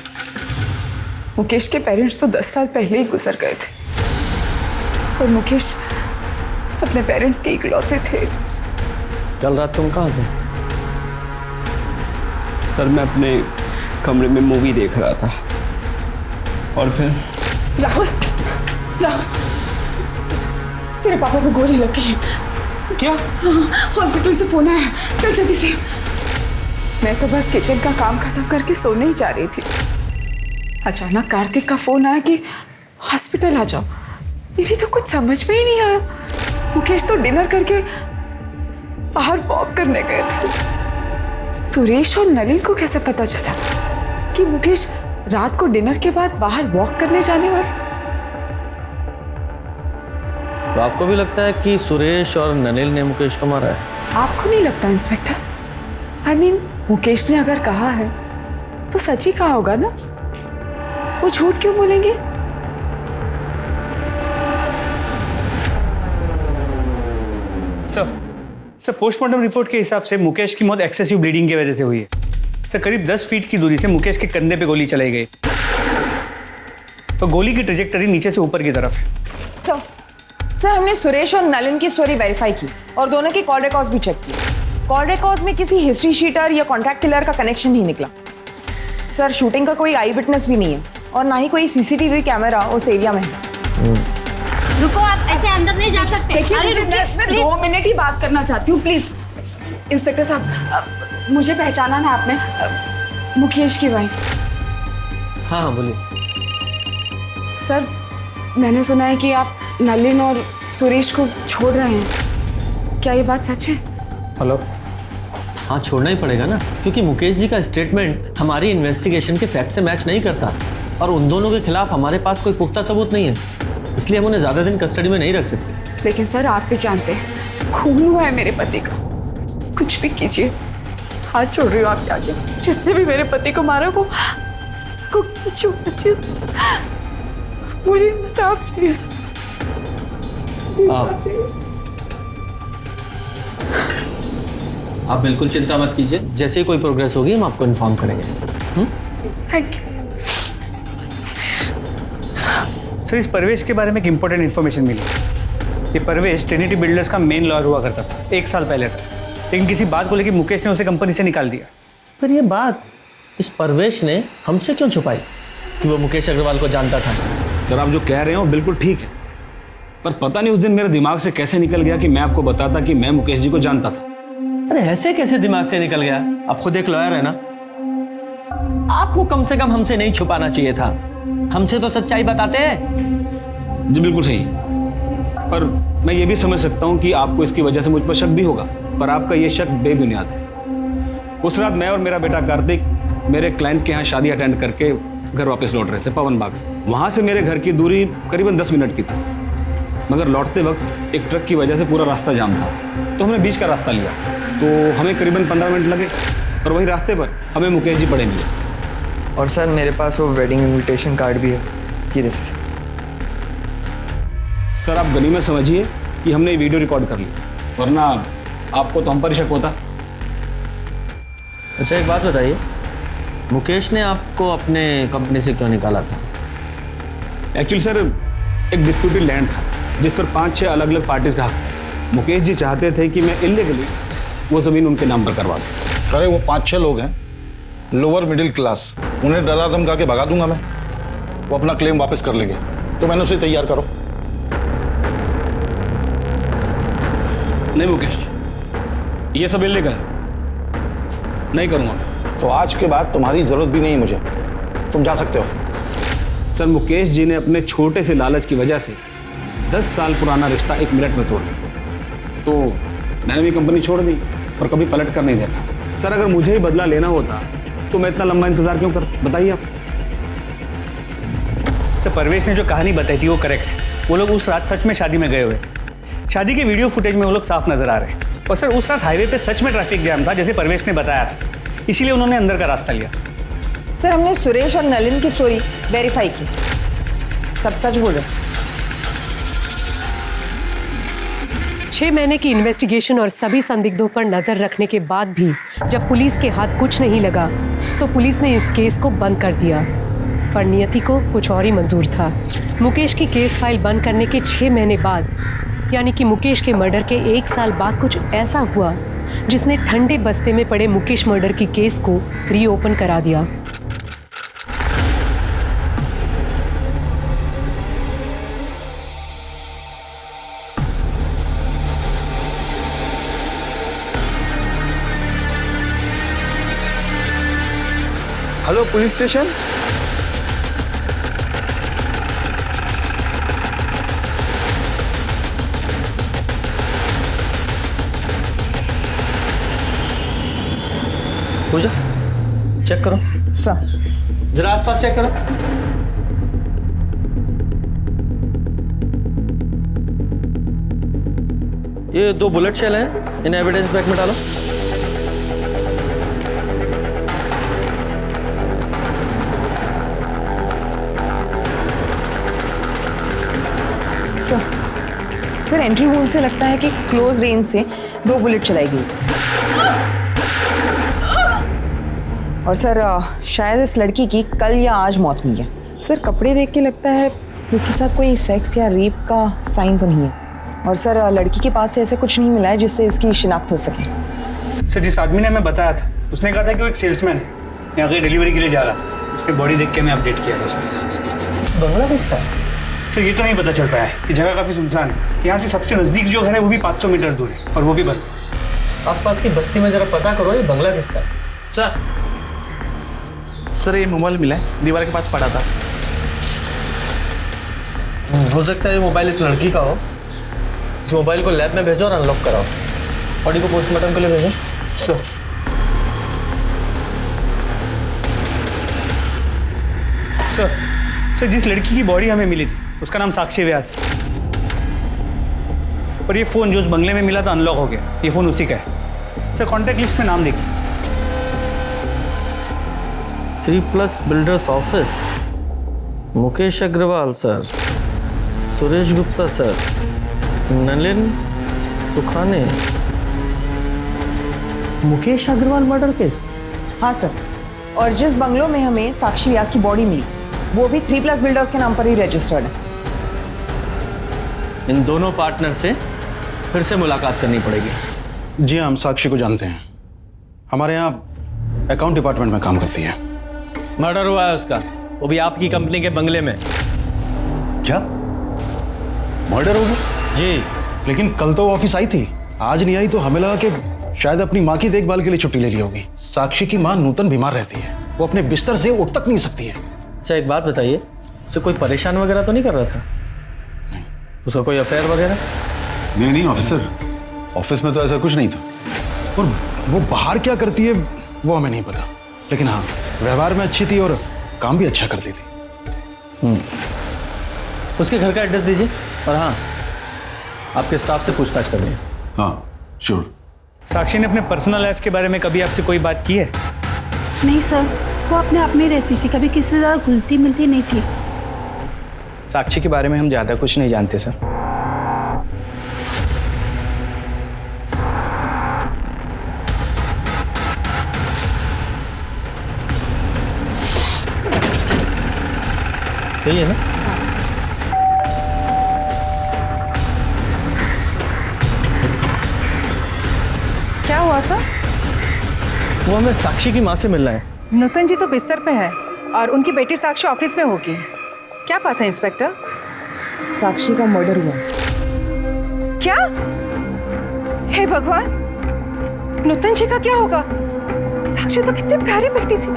मुकेश के पेरेंट्स तो 10 साल पहले ही गुजर गए थे और मुकेश अपने पेरेंट्स के इकलौते थे। कल रात तुम कहाँ थे? सर मैं अपने कमरे में मूवी देख रहा था और फिर राहुल, राहुल, तेरे पापा को गोली लग गई है। क्या? हाँ, हॉस्पिटल से फोन आया, चल जल्दी से। मैं तो बस किचन का काम खत्म करके सोने ही जा रही थी, अचानक कार्तिक का फोन आया कि हॉस्पिटल आ जाओ। मेरी तो कुछ समझ में ही नहीं आया। मुकेश तो डिनर करके बाहर वॉक करने गए थे। सुरेश और नलिन को कैसे पता चला कि मुकेश रात को डिनर के बाद बाहर वॉक करने जाने वाला? तो आपको भी लगता है कि सुरेश और नलिन ने मुकेश को मारा है? आपको नहीं लगता इंस्पेक्टर? I mean, मुकेश ने अगर कहा है तो सच ही कहा होगा ना, वो झूठ क्यों बोलेंगे? सर पोस्टमार्टम रिपोर्ट के हिसाब से मुकेश की मौत एक्सेसिव ब्लीडिंग की वजह से हुई है। सर करीब 10 फीट की दूरी से मुकेश के कंधे पे गोली चलाई गई, तो गोली की ट्रेजेक्टरी नीचे से ऊपर की तरफ है। सर हमने सुरेश और नलिन की स्टोरी वेरीफाई की और दोनों के कॉल रिकॉर्ड्स भी चेक किए। कॉल रिकॉर्ड्स में किसी हिस्ट्री शीटर या कॉन्ट्रैक्ट किलर का कनेक्शन नहीं निकला। सर शूटिंग का कोई आई विटनेस भी नहीं है और ना ही कोई CCTV कैमरा उस एरिया में है। रुको, आप ऐसे अंदर नहीं जा सकते। देखिए, मैं 2 मिनट ही बात करना चाहती हूँ, प्लीज। इंस्पेक्टर साहब, मुझे पहचाना ना आपने? मुकेश की वाइफ। हाँ बोलिए। सर मैंने सुना है कि आप नलिन और सुरेश को छोड़ रहे हैं, क्या ये बात सच है? हेलो। हाँ, छोड़ना ही पड़ेगा ना, क्योंकि मुकेश जी का स्टेटमेंट हमारी इन्वेस्टिगेशन के फैक्ट से मैच नहीं करता और उन दोनों के खिलाफ हमारे पास कोई पुख्ता सबूत नहीं है, इसलिए हम उन्हें ज़्यादा दिन कस्टडी में नहीं रख सकते। लेकिन सर आप भी जानते हैं, खून हुआ है मेरे पति का, कुछ भी कीजिए, हाथ छोड़ रही हूँ आपके आगे। जिसने भी मेरे पति को मारा वो को मुझे इंसाफ चाहिए। आप बिल्कुल चिंता मत कीजिए, जैसे ही कोई प्रोग्रेस होगी हम आपको इन्फॉर्म करेंगे। Thank you. सर इस परवेश के बारे में एक इंपॉर्टेंट इन्फॉर्मेशन मिली। ये परवेश ट्रिनिटी बिल्डर्स का मेन लॉयर हुआ करता था 1 साल पहले तक, लेकिन किसी बात को लेकर मुकेश ने उसे कंपनी से निकाल दिया। पर ये बात इस परवेश ने हमसे क्यों छुपाई कि वो मुकेश अग्रवाल को जानता था? सर आप जो कह रहे हो बिल्कुल ठीक है, पर पता नहीं उस दिन मेरे दिमाग से कैसे निकल गया कि मैं आपको बताता कि मैं मुकेश जी को जानता था। अरे ऐसे कैसे दिमाग से निकल गया? आप खुद एक लॉयर है ना, आपको कम से कम हमसे नहीं छुपाना चाहिए था, हमसे तो सच्चाई बताते हैं। जी बिल्कुल सही, पर मैं ये भी समझ सकता हूँ कि आपको इसकी वजह से मुझ पर शक भी होगा, पर आपका ये शक बेबुनियाद है। उस रात मैं और मेरा बेटा कार्तिक मेरे क्लाइंट के यहाँ शादी अटेंड करके घर वापस लौट रहे थे पवन बाग से। वहाँ से मेरे घर की दूरी करीबन 10 मिनट की थी, मगर लौटते वक्त एक ट्रक की वजह से पूरा रास्ता जाम था, तो हमने बीच का रास्ता लिया, तो हमें करीबन 15 मिनट लगे और वहीं रास्ते पर हमें मुकेश जी पड़े मिले। और सर मेरे पास वो वेडिंग इनविटेशन कार्ड भी है, ये देखिए सर। आप गनीमत समझिए कि हमने ये वीडियो रिकॉर्ड कर ली, वरना आपको तो हम पर शक होता। अच्छा एक बात बताइए, मुकेश ने आपको अपने कंपनी से क्यों निकाला था? एक्चुअली सर एक डिस्प्यूटेड लैंड था जिस पर 5-6 अलग अलग पार्टीज का हक। मुकेश जी चाहते थे कि मैं इलीगली वो ज़मीन उनके नाम पर करवा दूँ। अरे वो 5-6 लोग हैं, लोअर मिडिल क्लास, उन्हें डरा धमका के भगा दूंगा मैं, वो अपना क्लेम वापस कर लेंगे, तो मैंने उसे तैयार करो। नहीं मुकेश, ये सब इलीगल है, नहीं करूँगा। तो आज के बाद तुम्हारी जरूरत भी नहीं है मुझे, तुम जा सकते हो। सर मुकेश जी ने अपने छोटे से लालच की वजह से 10 साल पुराना रिश्ता 1 मिनट में तोड़ दिया। तो मैंने भी कंपनी छोड़ दी और कभी पलट कर नहीं देखा। सर अगर मुझे ही बदला लेना होता तो मैं इतना लंबा इंतजार क्यों कर, बताइए आप। तो परवेश ने जो कहानी बताई थी वो करेक्ट है। वो लोग उस रात सच में शादी में गए हुए। शादी के वीडियो फुटेज में वो लोग साफ नजर आ रहे हैं। और सर उस रात हाईवे पे सच में ट्रैफिक जैम था जैसे परवेश ने बताया था, इसीलिए उन्होंने अंदर का रास्ता लिया। सर हमने सुरेश और नलिन की स्टोरी वेरीफाई की, सब सच बोल रहे। 6 महीने की इन्वेस्टिगेशन और सभी संदिग्धों पर नजर रखने के बाद भी जब पुलिस के हाथ कुछ नहीं लगा तो पुलिस ने इस केस को बंद कर दिया। पर नियति को कुछ और ही मंजूर था। मुकेश की केस फाइल बंद करने के 6 महीने बाद, यानी कि मुकेश के मर्डर के 1 साल बाद कुछ ऐसा हुआ जिसने ठंडे बस्ते में पड़े मुकेश मर्डर की केस को रीओपन करा दिया। Hello police station. Pooja check करो सर, जरा आसपास चेक करो। ये 2 बुलेट शेल हैं, इन एविडेंस बैग में डालो। सर एंट्री होल से लगता है कि क्लोज रेंज से 2 बुलेट चलाई गई। और सर शायद इस लड़की की कल या आज मौत हुई है। सर कपड़े देख के लगता है इसके साथ कोई सेक्स या रेप का साइन तो नहीं है। और सर लड़की के पास से ऐसे कुछ नहीं मिला है जिससे इसकी शिनाख्त हो सके। सर जिस आदमी ने हमें बताया था उसने कहा था कि वो एक सेल्समैन है, यहाँ की डिलीवरी के लिए जा रहा था। उसकी बॉडी देख के मैं अपडेट किया था उसको। बंगला किसका है? सर ये तो नहीं पता चल पाया है कि जगह काफ़ी सुनसान है। यहाँ से सबसे नज़दीक जो घर है वो भी 500 मीटर दूर है और वो भी बंद। आसपास की बस्ती में जरा पता करो ये बंगला किसका है। सर ये मोबाइल मिला है, दीवार के पास पड़ा था। हो सकता है ये मोबाइल इस लड़की का हो। इस मोबाइल को लैब में भेजो और अनलॉक कराओ। बॉडी को पोस्टमार्टम के लिए भेजो। सर जिस लड़की की बॉडी हमें मिली थी उसका नाम साक्षी व्यास है। और ये फ़ोन जो उस बंगले में मिला था अनलॉक हो गया। ये फ़ोन उसी का है। सर कॉन्टैक्ट लिस्ट में नाम देखिए। 3+ builders office, Mukesh Agarwal sir, Suresh Gupta sir, Nalin Sukhane. Mukesh Agarwal murder case. हाँ सर, और जिस बंगलों में हमें साक्षी व्यास की बॉडी मिली वो भी 3+ बिल्डर्स के नाम पर ही रजिस्टर्ड है। इन दोनों पार्टनर से फिर से मुलाकात करनी पड़ेगी। जी हम साक्षी को जानते हैं, हमारे यहाँ अकाउंट डिपार्टमेंट में काम करती है। मर्डर हुआ है उसका, वो भी आपकी कंपनी के बंगले में। क्या मर्डर हो गया? जी, लेकिन कल तो वो ऑफिस आई थी, आज नहीं आई तो हमें लगा कि शायद अपनी माँ की देखभाल के लिए छुट्टी ले ली होगी। साक्षी की माँ नूतन बीमार रहती है, वो अपने बिस्तर से उठ तक नहीं सकती है। अच्छा एक बात बताइए, उसे कोई परेशान वगैरह तो नहीं कर रहा था? नहीं। उसका कोई अफेयर वगैरह? नहीं ऑफिसर, ऑफिस में तो ऐसा कुछ नहीं था। और वो बाहर क्या करती है वो हमें नहीं पता, लेकिन हाँ व्यवहार में अच्छी थी और काम भी अच्छा करती थी। उसके घर का एड्रेस दीजिए और हाँ आपके स्टाफ से पूछताछ करनी है। हाँ श्योर। साक्षी ने अपने पर्सनल लाइफ के बारे में कभी आपसे कोई बात की है? नहीं सर, वो अपने आप में रहती थी, कभी किसी से ज़्यादा घुलती मिलती नहीं थी। साक्षी के बारे में हम ज़्यादा कुछ नहीं जानते सर। सही है ना? क्या हुआ सर? वो हमें साक्षी की माँ से मिलना है। नूतन जी तो बिस्तर पे है और उनकी बेटी साक्षी ऑफिस में होगी। क्या बात है इंस्पेक्टर? साक्षी का मर्डर हुआ। क्या? हे भगवान, नूतन जी का क्या होगा? साक्षी तो कितनी प्यारी बेटी थी।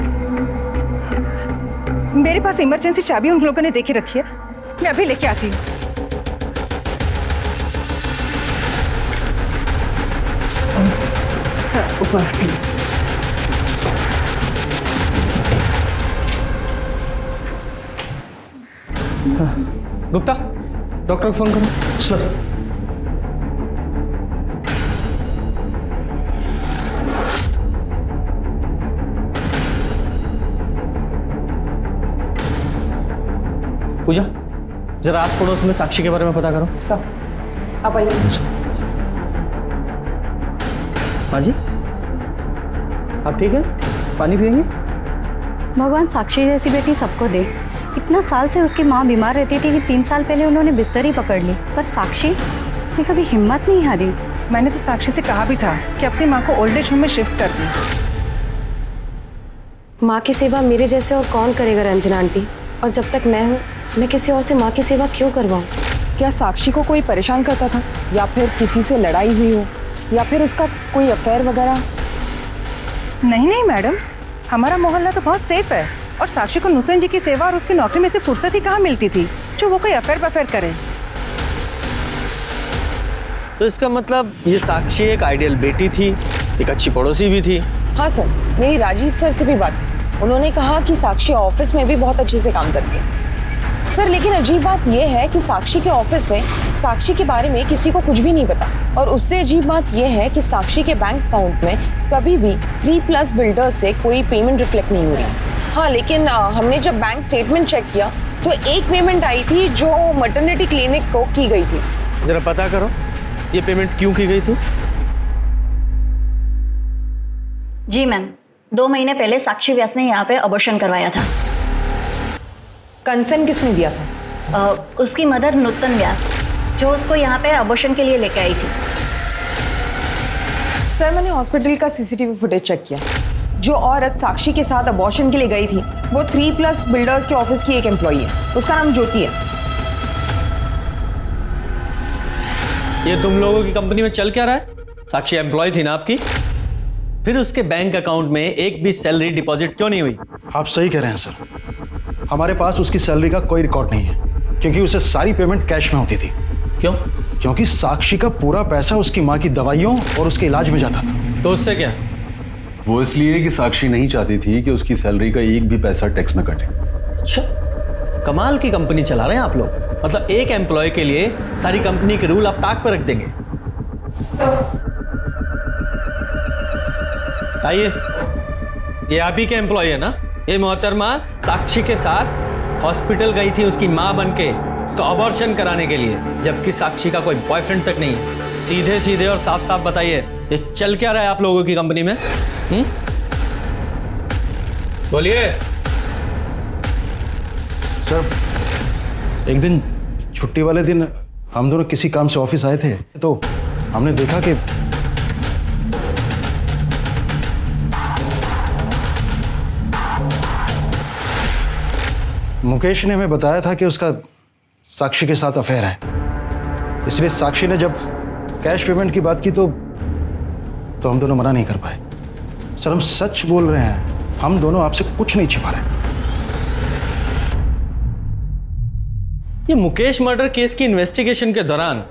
मेरे पास इमरजेंसी चाबी उन लोगों ने देके रखी है, मैं अभी लेके आती हूँ। सर ऊपर प्लीज। गुप्ता, डॉक्टर को फोन करो। सर पूजा, जरा आस पड़ोस में साक्षी के बारे में पता करो। सर आप आइए। हाँ जी, आप ठीक है? पानी पिएंगे? भगवान साक्षी जैसी बेटी सबको दे। इतना साल से उसकी माँ बीमार रहती थी कि 3 साल पहले उन्होंने बिस्तर ही पकड़ ली, पर साक्षी, उसने कभी हिम्मत नहीं हारी। मैंने तो साक्षी से कहा भी था कि अपनी माँ को ओल्ड एज होम में शिफ्ट कर दी। माँ की सेवा मेरे जैसे और कौन करेगा रंजना आंटी, और जब तक मैं हूँ मैं किसी और से माँ की सेवा क्यों करवाऊँ? क्या साक्षी को कोई परेशान करता था, या फिर किसी से लड़ाई हुई हो, या फिर उसका कोई अफेयर वगैरह? नहीं नहीं मैडम, हमारा मोहल्ला तो बहुत सेफ है, और साक्षी को नूतन जी की सेवा और उसकी नौकरी में से फुर्सत ही कहाँ मिलती थी जो वो कोई अफेयर करे। तो इसका मतलब ये साक्षी एक आइडियल बेटी थी, एक अच्छी पड़ोसी भी थी। हाँ सर, मेरी राजीव सर से भी बात हुई। उन्होंने कहा कि साक्षी ऑफिस में भी बहुत अच्छे से काम करती है। सर लेकिन अजीब बात यह है कि साक्षी के ऑफिस में साक्षी के बारे में किसी को कुछ भी नहीं पता, और उससे अजीब बात यह है कि साक्षी के बैंक अकाउंट में कभी भी 3+ बिल्डर्स से कोई पेमेंट रिफ्लेक्ट नहीं हो रही। हाँ, लेकिन हमने जब बैंक स्टेटमेंट चेक किया तो एक पेमेंट आई थी जो मैटरनिटी क्लिनिक को की गई थी। जरा पता करो ये पेमेंट क्यों की गई थी। जी मैम, 2 महीने पहले साक्षी व्यास ने यहाँ पे अबॉर्शन करवाया था। कंसर्न किसने दिया था? उसकी मदर नूतन व्यास, जो उसको यहाँ पे अबॉर्शन के लिए लेके आई थी। सर मैंने हॉस्पिटल का सीसीटीवी फुटेज चेक किया। जो औरत साक्षी के साथ अबॉर्शन के लिए गई थी वो 3+ बिल्डर्स के ऑफिस की एक एम्प्लॉई है, उसका नाम ज्योति है। ये तुम लोगों की कंपनी में चल क्या रहा है? साक्षी एम्प्लॉय थी ना आपकी, फिर उसके बैंक अकाउंट में एक भी सैलरी डिपॉजिट क्यों नहीं हुई? आप सही कह रहे हैं सर, हमारे पास उसकी सैलरी का कोई रिकॉर्ड नहीं है, क्योंकि उसे सारी पेमेंट कैश में होती थी। क्यों? क्योंकि साक्षी का पूरा पैसा उसकी माँ की दवाइयों और उसके इलाज में जाता था। तो उससे क्या? वो इसलिए कि साक्षी नहीं चाहती थी कि उसकी सैलरी का एक भी पैसा टैक्स में कटे। अच्छा, कमाल की कंपनी चला रहे हैं आप लोग। मतलब एक एम्प्लॉय के लिए सारी कंपनी के रूल आप ताक पर रख देंगे। आइए, ये आप ही के एम्प्लॉय है ना? ये मोहतरमा साक्षी के साथ हॉस्पिटल गई थी उसकी माँ बनके उसका अबॉर्शन कराने के लिए, जबकि साक्षी का कोई बॉयफ्रेंड तक नहीं है। सीधे सीधे और साफ साफ बताइए ये चल क्या रहा है आप लोगों की कंपनी में? बोलिए। सर एक दिन छुट्टी वाले दिन हम दोनों किसी काम से ऑफिस आए थे, तो हमने देखा कि मुकेश ने हमें बताया था कि उसका साक्षी के साथ अफेयर है। इसलिए साक्षी ने जब कैश पेमेंट की बात की तो हम दोनों मना नहीं कर पाए। सर हम सच बोल रहे हैं, हम दोनों आपसे कुछ नहीं छिपा रहे। ये मुकेश मर्डर केस की इन्वेस्टिगेशन के दौरान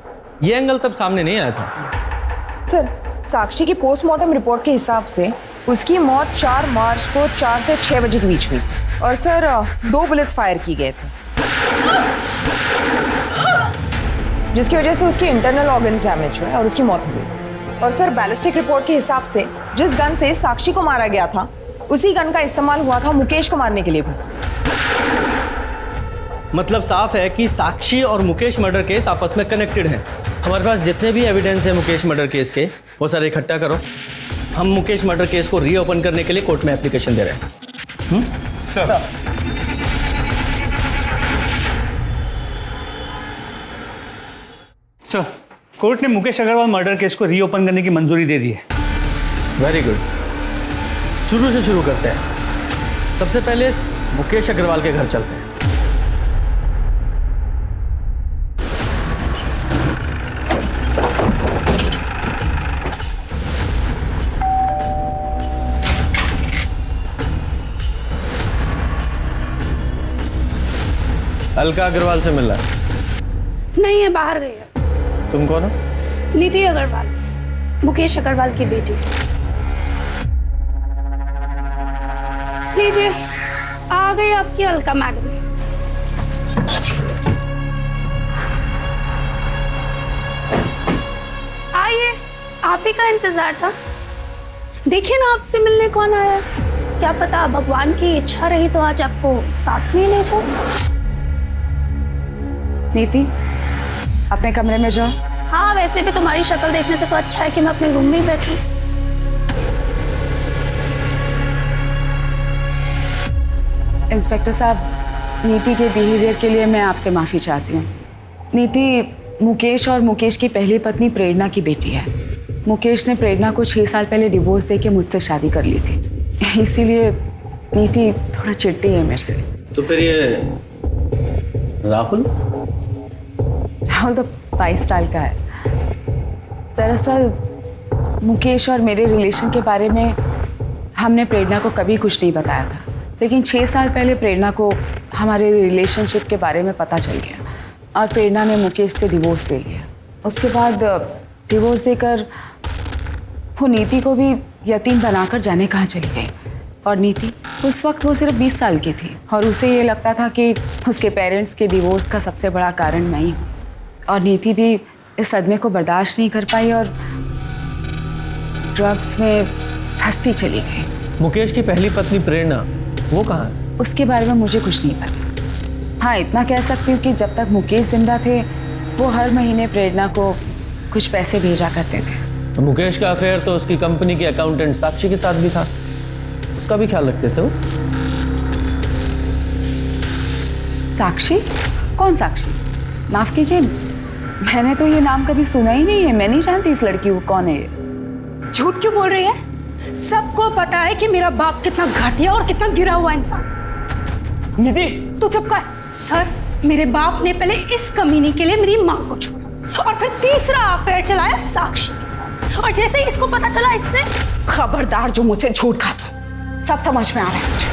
ये एंगल तब सामने नहीं आया था। सर साक्षी की पोस्टमार्टम रिपोर्ट के हिसाब से उसकी मौत 4 मार्च को 4 से 6 बजे के बीच हुई, और सर 2 बुलेट्स फायर किए गए थे, जिसकी वजह से उसकी इंटरनल ऑर्गन डैमेज हुए और उसकी मौत हुई। और सर बैलिस्टिक रिपोर्ट के हिसाब से जिस गन से साक्षी को मारा गया था उसी गन का इस्तेमाल हुआ था मुकेश को मारने के लिए भी। मतलब साफ है कि साक्षी और मुकेश मर्डर केस आपस में कनेक्टेड हैं। हमारे पास जितने भी एविडेंस है मुकेश मर्डर केस के वो सारे इकट्ठा करो। हम मुकेश मर्डर केस को रीओपन करने के लिए कोर्ट में एप्लीकेशन दे रहे हैं। सर सर कोर्ट ने मुकेश अग्रवाल मर्डर केस को रीओपन करने की मंजूरी दे दी है। वेरी गुड, शुरू से शुरू करते हैं। सबसे पहले मुकेश अग्रवाल के घर चलते हैं। अलका अग्रवाल से मिला? नहीं है, बाहर गई है। तुम कौन हो? नीति अग्रवाल, मुकेश अग्रवाल की बेटी। लीजिए, आ गई आपकी अलका मैडम। आइए, आप ही का इंतजार था। देखिए ना, आपसे मिलने कौन आया। क्या पता भगवान की इच्छा रही तो आज आपको साथ में ले जाओ। नीति, अपने कमरे में जाओ। हाँ, वैसे भी तुम्हारी शक्ल देखने से तो अच्छा है कि मैं अपने रूम में ही बैठूं। इंस्पेक्टर साहब, नीति के बिहेवियर के लिए मैं आपसे माफ़ी चाहती हूँ। नीति मुकेश और मुकेश की पहली पत्नी प्रेरणा की बेटी है। मुकेश ने प्रेरणा को 6 साल पहले डिवोर्स देके मुझसे शादी कर ली थी, इसीलिए नीति थोड़ा चिढ़ती है मेरे से। तो फिर ये राहुल तो 22 साल का है। दरअसल मुकेश और मेरे रिलेशन के बारे में हमने प्रेरणा को कभी कुछ नहीं बताया था, लेकिन 6 साल पहले प्रेरणा को हमारे रिलेशनशिप के बारे में पता चल गया और प्रेरणा ने मुकेश से डिवोर्स ले लिया। उसके बाद डिवोर्स देकर वो नीति को भी यतीम बनाकर जाने कहाँ चली गई। और नीति उस वक्त वो सिर्फ 20 साल की थी और उसे ये लगता था कि उसके पेरेंट्स के डिवोर्स का सबसे बड़ा कारण मैं ही हूँ। और नीति भी इस सदमे को बर्दाश्त नहीं कर पाई और ड्रग्स में फंसती चली गई। मुकेश की पहली पत्नी प्रेरणा, वो कहाँ है? उसके बारे में मुझे कुछ नहीं पता। हाँ, इतना कह सकती हूँ कि जब तक मुकेश जिंदा थे वो हर महीने प्रेरणा को कुछ पैसे भेजा करते थे। तो मुकेश का अफेयर तो उसकी कंपनी की अकाउंटेंट साक्षी के साथ भी था, उसका भी ख्याल रखते थे वो। साक्षी? कौन साक्षी? माफ कीजिए, मैंने तो ये नाम कभी सुना ही नहीं है। मैं नहीं जानती इस लड़की को कौन है ये। झूठ क्यों बोल रही है? सबको पता है कि मेरा बाप कितना घटिया और कितना गिरा हुआ इंसान। निधि, तू चुप कर। सर, मेरे बाप ने पहले इस कमीनी के लिए मेरी माँ को छोड़ा और फिर तीसरा अफेयर चलाया साक्षी के साथ, और जैसे ही इसको पता चला इसने। खबरदार जो मुझसे झूठ खाता, सब समझ में आ रहा है मुझे।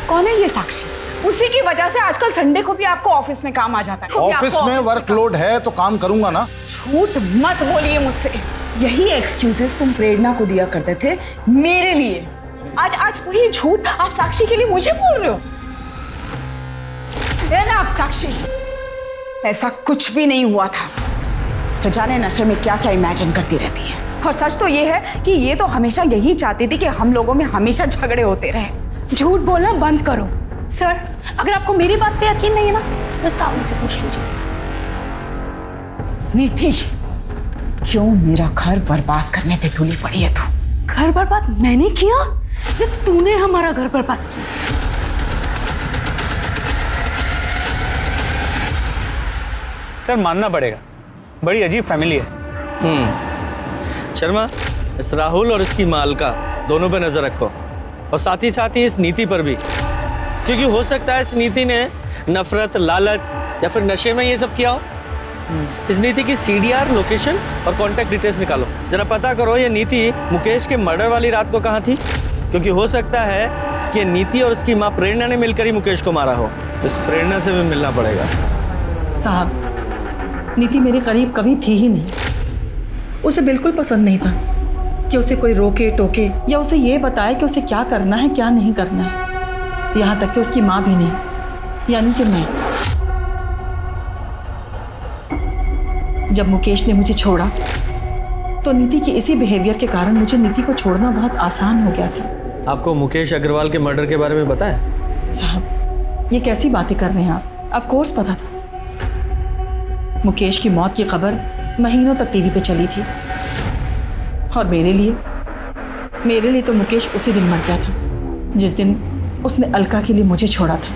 कौन है ये साक्षी? उसी की वजह से आजकल संडे को भी आपको ऑफिस में काम आ जाता है। ऑफिस में वर्कलोड है तो काम करूंगा ना। झूठ मत बोलिए मुझसे। यही एक्सक्यूजेस तुम प्रेरणा को दिया करते थे मेरे लिए। आज वही झूठ आप साक्षी के लिए मुझे बोल रहे हो। आप साक्षी, ऐसा कुछ भी नहीं हुआ था। तो जाने नशे में क्या क्या इमेजिन करती रहती है। और सच तो ये है कि ये तो हमेशा यही चाहती थी कि हम लोगों में हमेशा झगड़े होते रहे। झूठ बोलना बंद करो। सर, अगर आपको मेरी बात पे यकीन नहीं है ना, बस राहुल से पूछ लीजिए। नीति, क्यों मेरा घर बर्बाद करने पे तुली पड़ी है तू? घर बर्बाद मैंने किया या तूने हमारा घर बर्बाद किया? सर मानना पड़ेगा, बड़ी अजीब फैमिली है। शर्मा, इस राहुल और इसकी मालका दोनों पे नजर रखो, और साथ ही इस नीति पर भी, क्योंकि हो सकता है इस नीति ने नफरत, लालच या फिर नशे में ये सब किया हो। इस नीति की CDR लोकेशन और कॉन्टैक्ट डिटेल्स निकालो, जरा पता करो ये नीति मुकेश के मर्डर वाली रात को कहाँ थी, क्योंकि हो सकता है कि नीति और उसकी माँ प्रेरणा ने मिलकर ही मुकेश को मारा हो। इस प्रेरणा से भी मिलना पड़ेगा। साहब, नीति मेरे करीब कभी थी ही नहीं। उसे बिल्कुल पसंद नहीं था कि उसे कोई रोके टोके या उसे ये बताए कि उसे क्या करना है क्या नहीं करना है। यहाँ तक कि उसकी माँ भी नहीं, यानी कि मैं। जब मुकेश ने मुझे छोड़ा तो नीति के इसी बिहेवियर के कारण मुझे नीति को छोड़ना बहुत आसान हो गया था। आपको मुकेश अग्रवाल के मर्डर के बारे में पता है? साहब, ये कैसी बातें कर रहे हैं आप? ऑफ कोर्स पता था। मुकेश की मौत की खबर महीनों तक टीवी पे चली थी, और मेरे लिए तो मुकेश उसी दिन मर गया था जिस दिन उसने अलका के लिए मुझे छोड़ा था।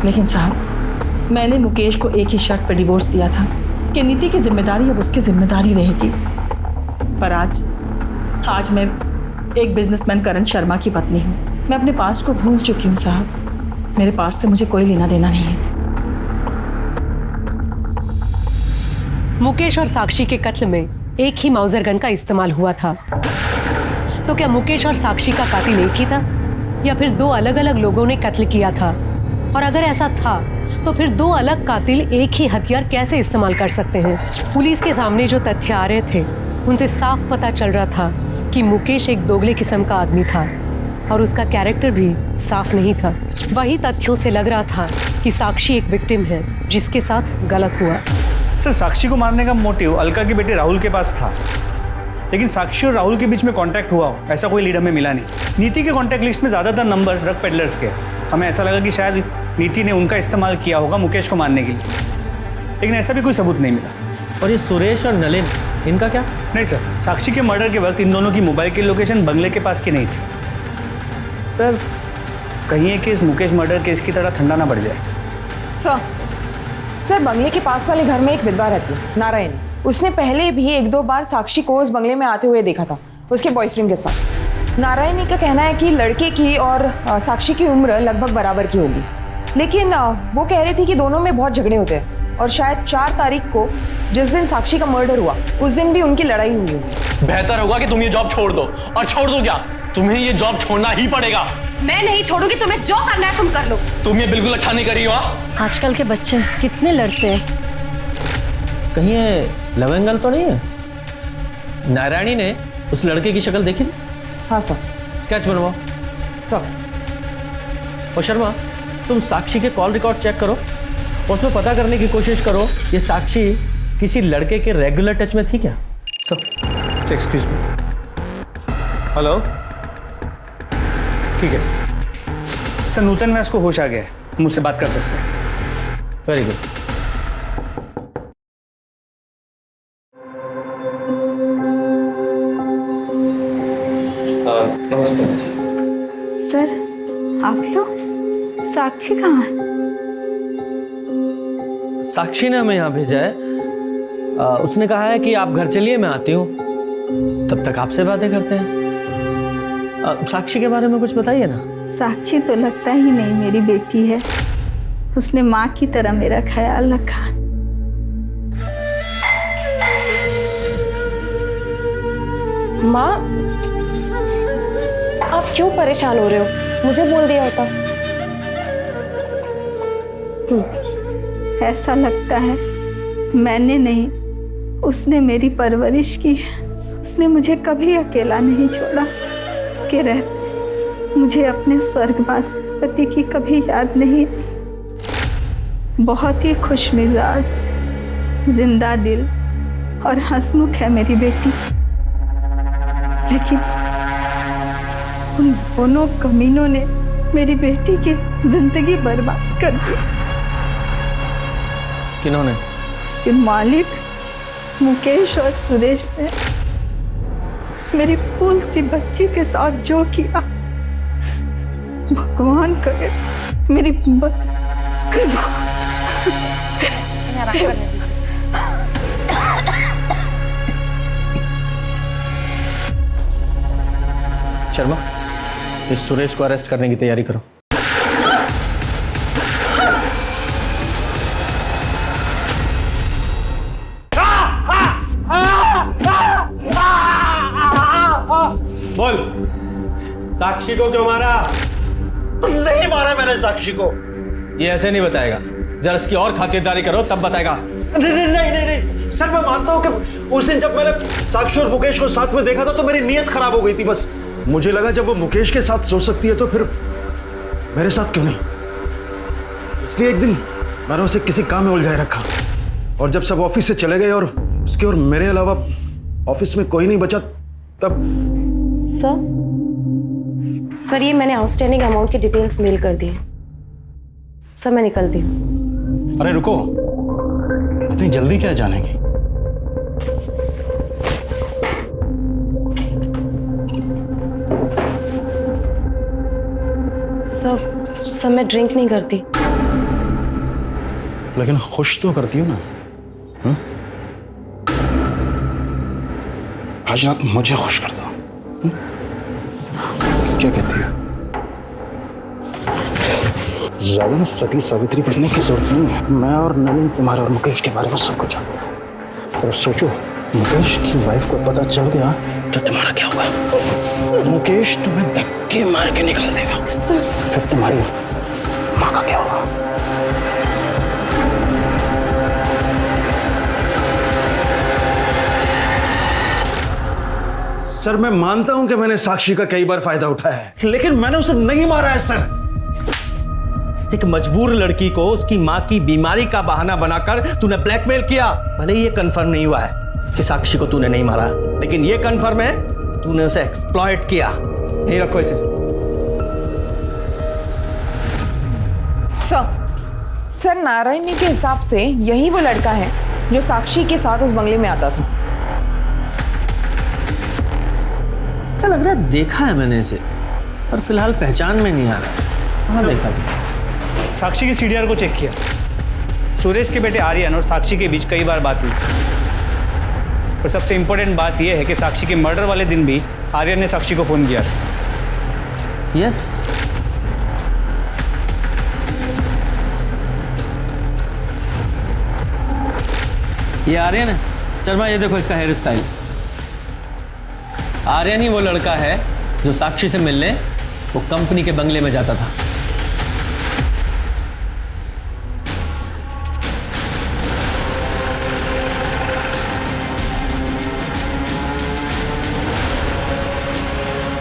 लेकिन साहब, मैंने मुकेश को एक ही शर्त पर डिवोर्स दिया था कि नीति की जिम्मेदारी अब उसकी जिम्मेदारी रहेगी। पर आज मैं एक बिजनेसमैन करण शर्मा की पत्नी हूँ। मैं अपने पास्ट को भूल चुकी हूँ साहब। मेरे पास्ट से मुझे कोई लेना देना नहीं है। मुकेश और साक्षी के कत्ल में एक ही माउजर गन का इस्तेमाल हुआ था। तो क्या मुकेश और साक्षी का कातिल एक ही था, या फिर 2 अलग अलग लोगों ने कत्ल किया था? और अगर ऐसा था तो फिर दो अलग कातिल एक ही हथियार कैसे इस्तेमाल कर सकते हैं? पुलिस के सामने जो तथ्य आ रहे थे उनसे साफ पता चल रहा था कि मुकेश एक दोगले किस्म का आदमी था और उसका कैरेक्टर भी साफ नहीं था। वही तथ्यों से लग रहा था कि साक्षी एक विक्टिम है जिसके साथ गलत हुआ। सर, साक्षी को मारने का मोटिव अलका के बेटे राहुल के पास था, लेकिन साक्षी और राहुल के बीच में कांटेक्ट हुआ हो ऐसा कोई लीड हमें मिला नहीं। नीति के कांटेक्ट लिस्ट में ज़्यादातर नंबर्स ड्रग पेडलर्स के। हमें ऐसा लगा कि शायद नीति ने उनका इस्तेमाल किया होगा मुकेश को मारने के लिए, लेकिन ऐसा भी कोई सबूत नहीं मिला। और ये सुरेश और नलिन, इनका क्या? नहीं सर, साक्षी के मर्डर के वक्त इन दोनों की मोबाइल की लोकेशन बंगले के पास की नहीं थी। सर, कहीं ये केस मुकेश मर्डर केस की तरह ठंडा ना पड़ जाए। सर, बंगले के पास वाले घर में एक विधवा रहती है, नारायणी। उसने पहले भी 1-2 बार साक्षी को उस बंगले में आते हुए देखा था उसके बॉयफ्रेंड के साथ। नारायणी का कहना है कि लड़के की और साक्षी की उम्र लगभग बराबर की होगी, लेकिन वो कह रही थी कि दोनों में बहुत झगड़े होते हैं और शायद 4 तारीख को जिस दिन साक्षी का मर्डर हुआ उस दिन भी उनकी लड़ाई हुई होगी। बेहतर होगा कि तुम ये जॉब छोड़ दो। और छोड़ दो क्या, तुम्हें ये जॉब छोड़ना ही पड़ेगा। मैं नहीं छोड़ूंगी, तुम्हें जो करना है तुम कर लो। तुम ये बिल्कुल अच्छा नहीं कर रही हो। आजकल के बच्चे कितने लड़ते हैं। कहीं ये लव एंगल तो नहीं है? नारायणी ने उस लड़के की शक्ल देखी थी? हाँ सर। स्केच बनवाओ सर। और शर्मा, तुम साक्षी के कॉल रिकॉर्ड चेक करो, उसमें पता करने की कोशिश करो ये साक्षी किसी लड़के के रेगुलर टच में थी क्या? सर, एक्सक्यूज मी। हेलो, ठीक है सर, नूतन व्यास को होश आ गया है, मुझसे बात कर सकते हैं। Very good. नमस्ते सर, आप लोग? साक्षी कहाँ है? साक्षी ने हमें यहाँ भेजा है। उसने कहा है कि आप घर चलिए, मैं आती हूँ, तब तक आपसे बातें करते हैं। साक्षी के बारे में कुछ बताइए ना। साक्षी तो लगता ही नहीं मेरी बेटी है। उसने माँ की तरह मेरा ख्याल रखा। माँ, आप क्यों परेशान हो रहे हो? मुझे बोल दिया होता। ऐसा लगता है मैंने नहीं, उसने मेरी परवरिश की। उसने मुझे कभी अकेला नहीं छोड़ा। उसके रहते मुझे अपने स्वर्गवास पति की कभी याद नहीं आई। बहुत ही खुश मिजाज, जिंदा दिल और हंसमुख है मेरी बेटी, लेकिन उन दोनों कमीनों ने मेरी बेटी की जिंदगी बर्बाद कर दी। किन्होंने? उसके मालिक मुकेश और सुरेश ने मेरी फूल सी बच्ची के साथ जो किया, भगवान करे मेरी शर्मा, इस सुरेश को अरेस्ट करने की तैयारी करो। बोल, साक्षी को क्यों मारा? नहीं मारा मैंने साक्षी को। ये ऐसे नहीं बताएगा, जरा इसकी और खातिरदारी करो तब बताएगा। नहीं सर, मैं मानता हूँ कि उस दिन जब मैंने साक्षी और मुकेश को साथ में देखा था तो मेरी नीयत खराब हो गई थी। बस मुझे लगा जब वो मुकेश के साथ सो सकती है तो फिर मेरे साथ क्यों नहीं। इसलिए एक दिन मैंने उसे किसी काम में उलझाए रखा, और जब सब ऑफिस से चले गए और उसके और मेरे अलावा ऑफिस में कोई नहीं बचा, तब सर ये मैंने आउटस्टैंडिंग अमाउंट की डिटेल्स मेल कर दी। सर मैं निकलती हूँ। अरे रुको, इतनी जल्दी क्या जाने की? सर मैं ड्रिंक नहीं करती। लेकिन खुश तो करती हो ना? हुँ? आज रात मुझे खुश कर दो। क्या कहती है? ज्यादा ना सती सावित्री बनने की जरूरत नहीं है। मैं और नवीन तुम्हारे और मुकेश के बारे में सब कुछ जानते हैं। और सोचो, मुकेश की वाइफ को पता चल गया तो तुम्हारा क्या होगा? मुकेश तुम्हें धक्के मार के निकाल देगा। फिर तुम्हारी माँ का क्या होगा? सर मैं मानता हूं कि मैंने साक्षी का कई बार फायदा उठाया है, लेकिन मैंने उसे नहीं मारा है सर। एक मजबूर लड़की को उसकी माँ की बीमारी का बहाना बनाकर तूने ब्लैकमेल किया। भले ही ये कंफर्म नहीं हुआ है कि साक्षी को तूने नहीं मारा, लेकिन ये कंफर्म है तूने उसे एक्सप्लॉइट किया। यही रखो इसे। सर नारायणी के हिसाब से यही वो लड़का है जो साक्षी के साथ उस बंगले में आता था। ऐसा लग रहा है देखा है मैंने इसे, पर फिलहाल पहचान में नहीं आ रहा। कहाँ देखा था? साक्षी की सीडीआर को चेक किया। सुरेश के बेटे आर्यन और साक्षी के बीच कई बार बात हुई, और सबसे इंपॉर्टेंट बात यह है कि साक्षी के मर्डर वाले दिन भी आर्यन ने साक्षी को फोन किया था। यस, ये आर्यन है। शर्मा ये देखो इसका हेयर स्टाइल। आर्यन ही वो लड़का है जो साक्षी से मिलने वो कंपनी के बंगले में जाता था।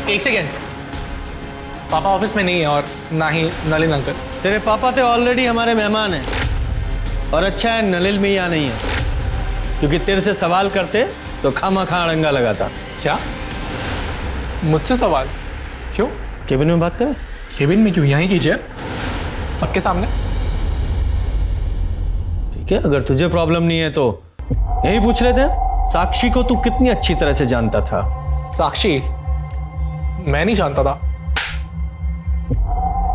एक सेकेंड, पापा ऑफिस में नहीं है और ना ही नलिन अंकल। तेरे पापा तो ऑलरेडी हमारे मेहमान हैं, और अच्छा है नलिन में यहाँ नहीं है, क्योंकि तेरे से सवाल करते तो खामा-खा अड़ंगा लगाता। क्या मुझसे सवाल? क्यों? केबिन में बात करें? केबिन में क्यों, यहीं कीजिए सबके सामने। ठीक है, अगर तुझे प्रॉब्लम नहीं है तो यही पूछ लेते हैं। साक्षी को तू कितनी अच्छी तरह से जानता था? साक्षी मैं नहीं जानता था।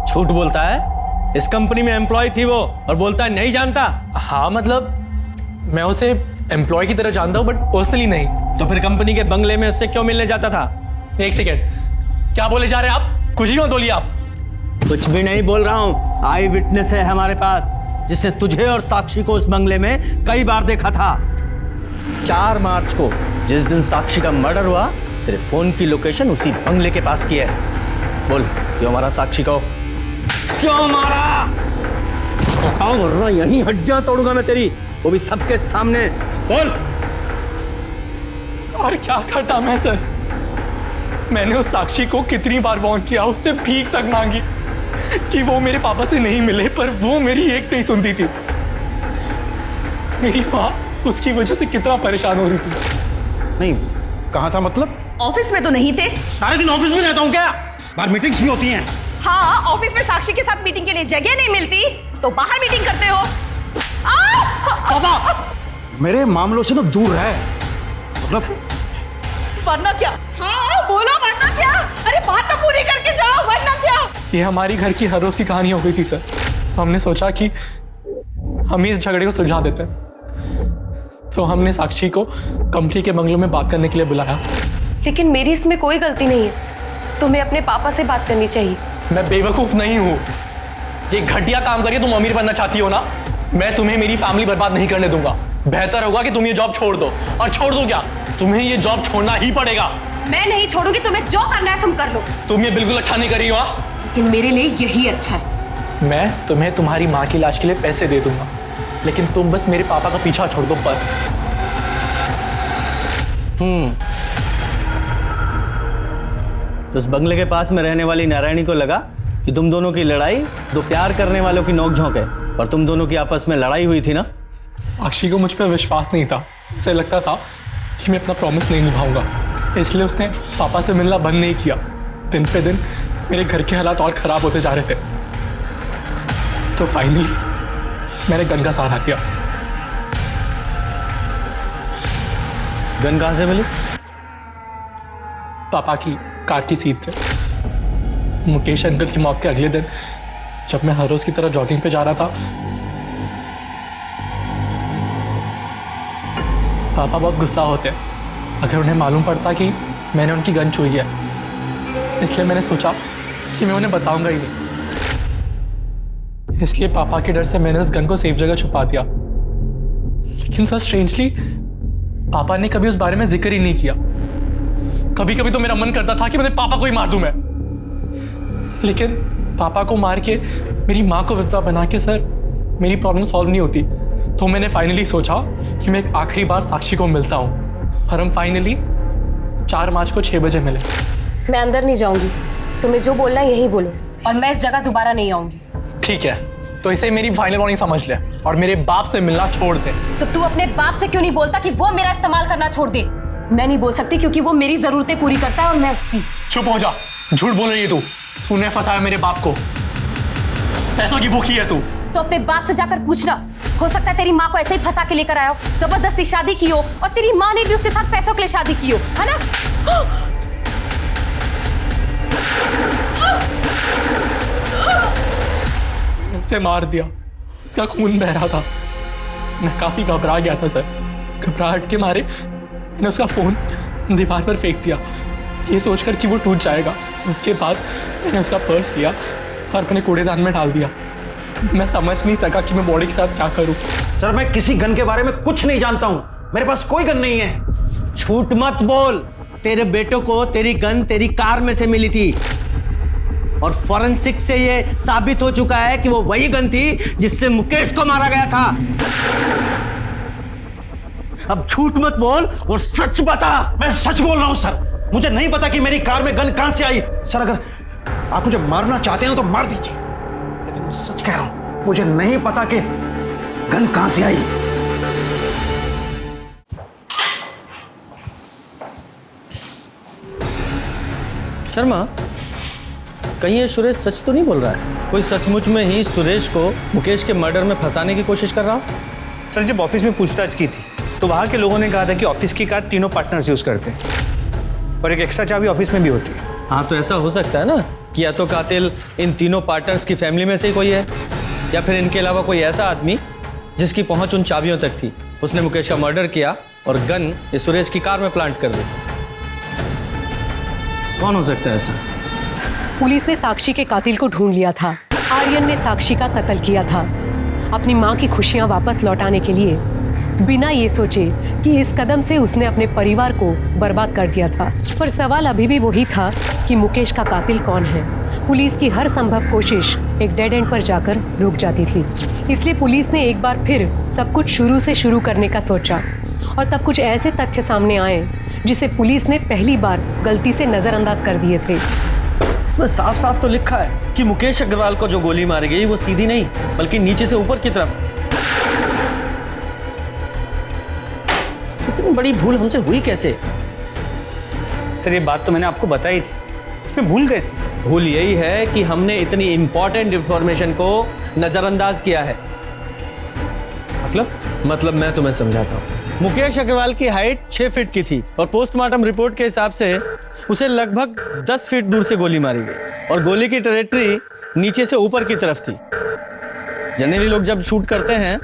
झूठ बोलता है। इस कंपनी में एम्प्लॉय थी वो, और बोलता है नहीं जानता। हाँ मतलब मैं उसे एम्प्लॉय की तरह जानता हूँ, बट पर्सनली नहीं। तो फिर कंपनी के बंगले में उससे क्यों मिलने जाता था? एक सेकेंड, क्या बोले जा रहे हैं आप? कुछ ही मत बोलिए आप। कुछ भी नहीं बोल रहा हूँ। आई विटनेस है हमारे पास, जिसने तुझे और साक्षी को उस बंगले में कई बार देखा था। 4 मार्च को जिस दिन साक्षी का मर्डर हुआ, तेरे फोन की लोकेशन उसी बंगले के पास की है। बोल, क्यों मारा साक्षी को? क्यों मारा? बताओ वरना यहीं हड्डियां तोड़ूंगा मैं तेरी, वो भी सबके सामने। बोल। और क्या करता मैं सर? मैंने उस साक्षी को कितनी बार वार्न किया, उससे भीख तक मांगी कि वो मेरे पापा से नहीं मिले, पर वो मेरी एक नहीं सुनती थी। मेरी माँ उसकी वजह से कितना परेशान हो रही थी। नहीं, कहाँ था मतलब? ऑफिस में तो नहीं थे। सारे दिन ऑफिस में रहता हूँ क्या? बाहर मीटिंग्स भी होती हैं। हाँ, ऑफिस में साक्षी के साथ मीटिंग के लिए जगह नहीं मिलती तो बाहर मीटिंग करते हो। पापा, मेरे मामलों से तो दूर है। मतलब वरना क्या? हाँ बोलो, वरना क्या? अरे बात तो पूरी करके जाओ, वरना क्या? ये हमारी घर की हर रोज की कहानी हो गई थी सर, तो हमने सोचा कि हम इस झगड़े को सुलझा देते हैं। तो हमने साक्षी को कंपनी के बंगलों में बात करने के लिए बुलाया। लेकिन मेरी इसमें कोई गलती नहीं है, तुम्हें अपने पापा से बात करनी चाहिए। मैं बेवकूफ नहीं हूँ। ये घटिया काम करिए, तुम अमीर बनना चाहती हो ना? मैं तुम्हें मेरी फैमिली बर्बाद नहीं करने दूंगा। बेहतर होगा कि तुम ये जॉब छोड़ दो। और छोड़ दो क्या, तुम्हें ये जॉब छोड़ना ही पड़ेगा। मैं नहीं छोड़ूंगी, तुम्हें जो करना है तुम कर लो। तुम ये बिल्कुल अच्छा नहीं कर रही हो। लेकिन मेरे लिए यही अच्छा है। मैं तुम्हें तुम्हारी माँ की लाश के लिए पैसे दे दूंगा, लेकिन तुम बस मेरे पापा का पीछा छोड़ दो, बस। तो उस बंगले के पास में रहने वाली नारायणी को लगा कि तुम दोनों की लड़ाई दो प्यार करने वालों की नोकझोंक है, और तुम दोनों की आपस में लड़ाई हुई थी ना? साक्षी को मुझ पर विश्वास नहीं था। उसे लगता था कि मैं अपना प्रॉमिस नहीं निभाऊंगा, इसलिए उसने पापा से मिलना बंद नहीं किया। दिन पे दिन मेरे घर के हालात और ख़राब होते जा रहे थे, तो फाइनली मैंने गन का सहारा किया। गन कहाँ से मिली? पापा की कार की सीट से। मुकेश अंकल की मौत के अगले दिन जब मैं हर रोज की तरह जॉगिंग पे जा रहा था, पापा बहुत गुस्सा होते अगर उन्हें मालूम पड़ता कि मैंने उनकी गन छुई है। इसलिए मैंने सोचा कि मैं उन्हें बताऊंगा ही नहीं। इसलिए पापा के डर से मैंने उस गन को सेफ जगह छुपा दिया। लेकिन सर स्ट्रेंजली पापा ने कभी उस बारे में जिक्र ही नहीं किया। कभी कभी तो मेरा मन करता था कि मैं पापा को ही मार दूं मैं, लेकिन पापा को मार के मेरी माँ को विधवा बना के सर मेरी प्रॉब्लम सॉल्व नहीं होती। तो मैंने फाइनली सोचा कि मैं एक आखिरी बार साक्षी को मिलता हूँ और हम फाइनली 4 मार्च को 6 बजे मिले। मैं अंदर नहीं जाऊंगी, तुम्हें जो बोलना है यही बोलो, और मैं इस जगह दोबारा नहीं आऊंगी। ठीक है, तो इसे मेरी फाइनल वार्निंग समझ ले और मेरे बाप से मिलना छोड़ दे। तो तू अपने बाप से क्यों नहीं बोलता कि वो मेरा इस्तेमाल करना छोड़ दे? मैं नहीं बोल सकती क्योंकि वो मेरी जरूरतें पूरी करता है और मैं उसकी। चुप हो जा, झूठ बोल रही है तू। तूने फंसाया मेरे बाप को, पैसों की भूखी है तू। तो अपने बाप से जाकर पूछना, हो सकता है तेरी माँ को ऐसे ही फंसा के लेकर आया हो, जबरदस्ती शादी की हो, और तेरी माँ ने भी उसके साथ पैसों के लिए शादी की हो, है ना? उसे मार दिया, उसका खून बह रहा था। मैं काफी घबरा गया था सर। घबराहट के मारे मैंने उसका फोन दीवार पर फेंक दिया, ये सोचकर कि वो टूट जाएगा। उसके बाद मैंने उसका पर्स लिया और अपने कूड़ेदान में डाल दिया। मैं समझ नहीं सका कि मैं बॉडी के साथ क्या करूं। सर मैं किसी गन के बारे में कुछ नहीं जानता हूं, मेरे पास कोई गन नहीं है। झूठ मत बोल, तेरे बेटों को तेरी गन तेरी कार में से मिली थी और फॉरेंसिक से ये साबित हो चुका है कि वो वही गन थी जिससे मुकेश को मारा गया था। अब झूठ मत बोल और सच बता। मैं सच बोल रहा हूं सर, मुझे नहीं पता कि मेरी कार में गन कहां से आई। सर अगर आप मुझे मारना चाहते हैं तो मार दीजिए, लेकिन मैं सच कह रहा हूं, मुझे नहीं पता कि गन कहां से आई। शर्मा, कहीं ये सुरेश सच तो नहीं बोल रहा है? कोई सचमुच में ही सुरेश को मुकेश के मर्डर में फंसाने की कोशिश कर रहा हो? सर जब ऑफिस में पूछताछ की थी तो वहाँ के लोगों ने कहा था कि ऑफिस की कार तीनों पार्टनर्स यूज करते हैं और एक एक्स्ट्रा चाबी ऑफिस में भी होती है। हाँ तो ऐसा हो सकता है ना कि या तो कातिल इन तीनों पार्टनर्स की फैमिली में से ही कोई है, या फिर इनके अलावा कोई ऐसा आदमी जिसकी पहुंच उन चाबियों तक थी। उसने मुकेश का मर्डर किया और गन इस सुरेश की कार में प्लांट कर दी। कौन हो सकता है ऐसा? पुलिस ने साक्षी के कातिल को ढूंढ लिया था। आर्यन ने साक्षी का कत्ल किया था अपनी माँ की खुशियाँ वापस लौटाने के लिए, बिना ये सोचे कि इस कदम से उसने अपने परिवार को बर्बाद कर दिया था। पर सवाल अभी भी वही था कि मुकेश का कातिल कौन है। पुलिस की हर संभव कोशिश एक डेड एंड पर जाकर रुक जाती थी। इसलिए पुलिस ने एक बार फिर सब कुछ शुरू से शुरू करने का सोचा, और तब कुछ ऐसे तथ्य सामने आए जिसे पुलिस ने पहली बार गलती से नजरअंदाज कर दिए थे। इसमें साफ साफ तो लिखा है कि मुकेश अग्रवाल को जो गोली मारी गई वो सीधी नहीं बल्कि नीचे से ऊपर की तरफ। इतनी बड़ी भूल हमसे हुई कैसे? सर ये बात तो मैंने आपको बताई थी, इसमें भूल कैसे? भूल यही है कि हमने इतनी इंपॉर्टेंट इंफॉर्मेशन को नजरअंदाज किया है। मतलब मैं तुम्हें समझाता हूँ। मुकेश अग्रवाल की हाइट 6 फीट की थी और पोस्टमार्टम रिपोर्ट के हिसाब से उसे लगभग 10 फीट दूर से गोली मारी गई और गोली की ट्रैजेक्टरी नीचे से ऊपर की तरफ थी। जनरली लोग जब शूट करते हैं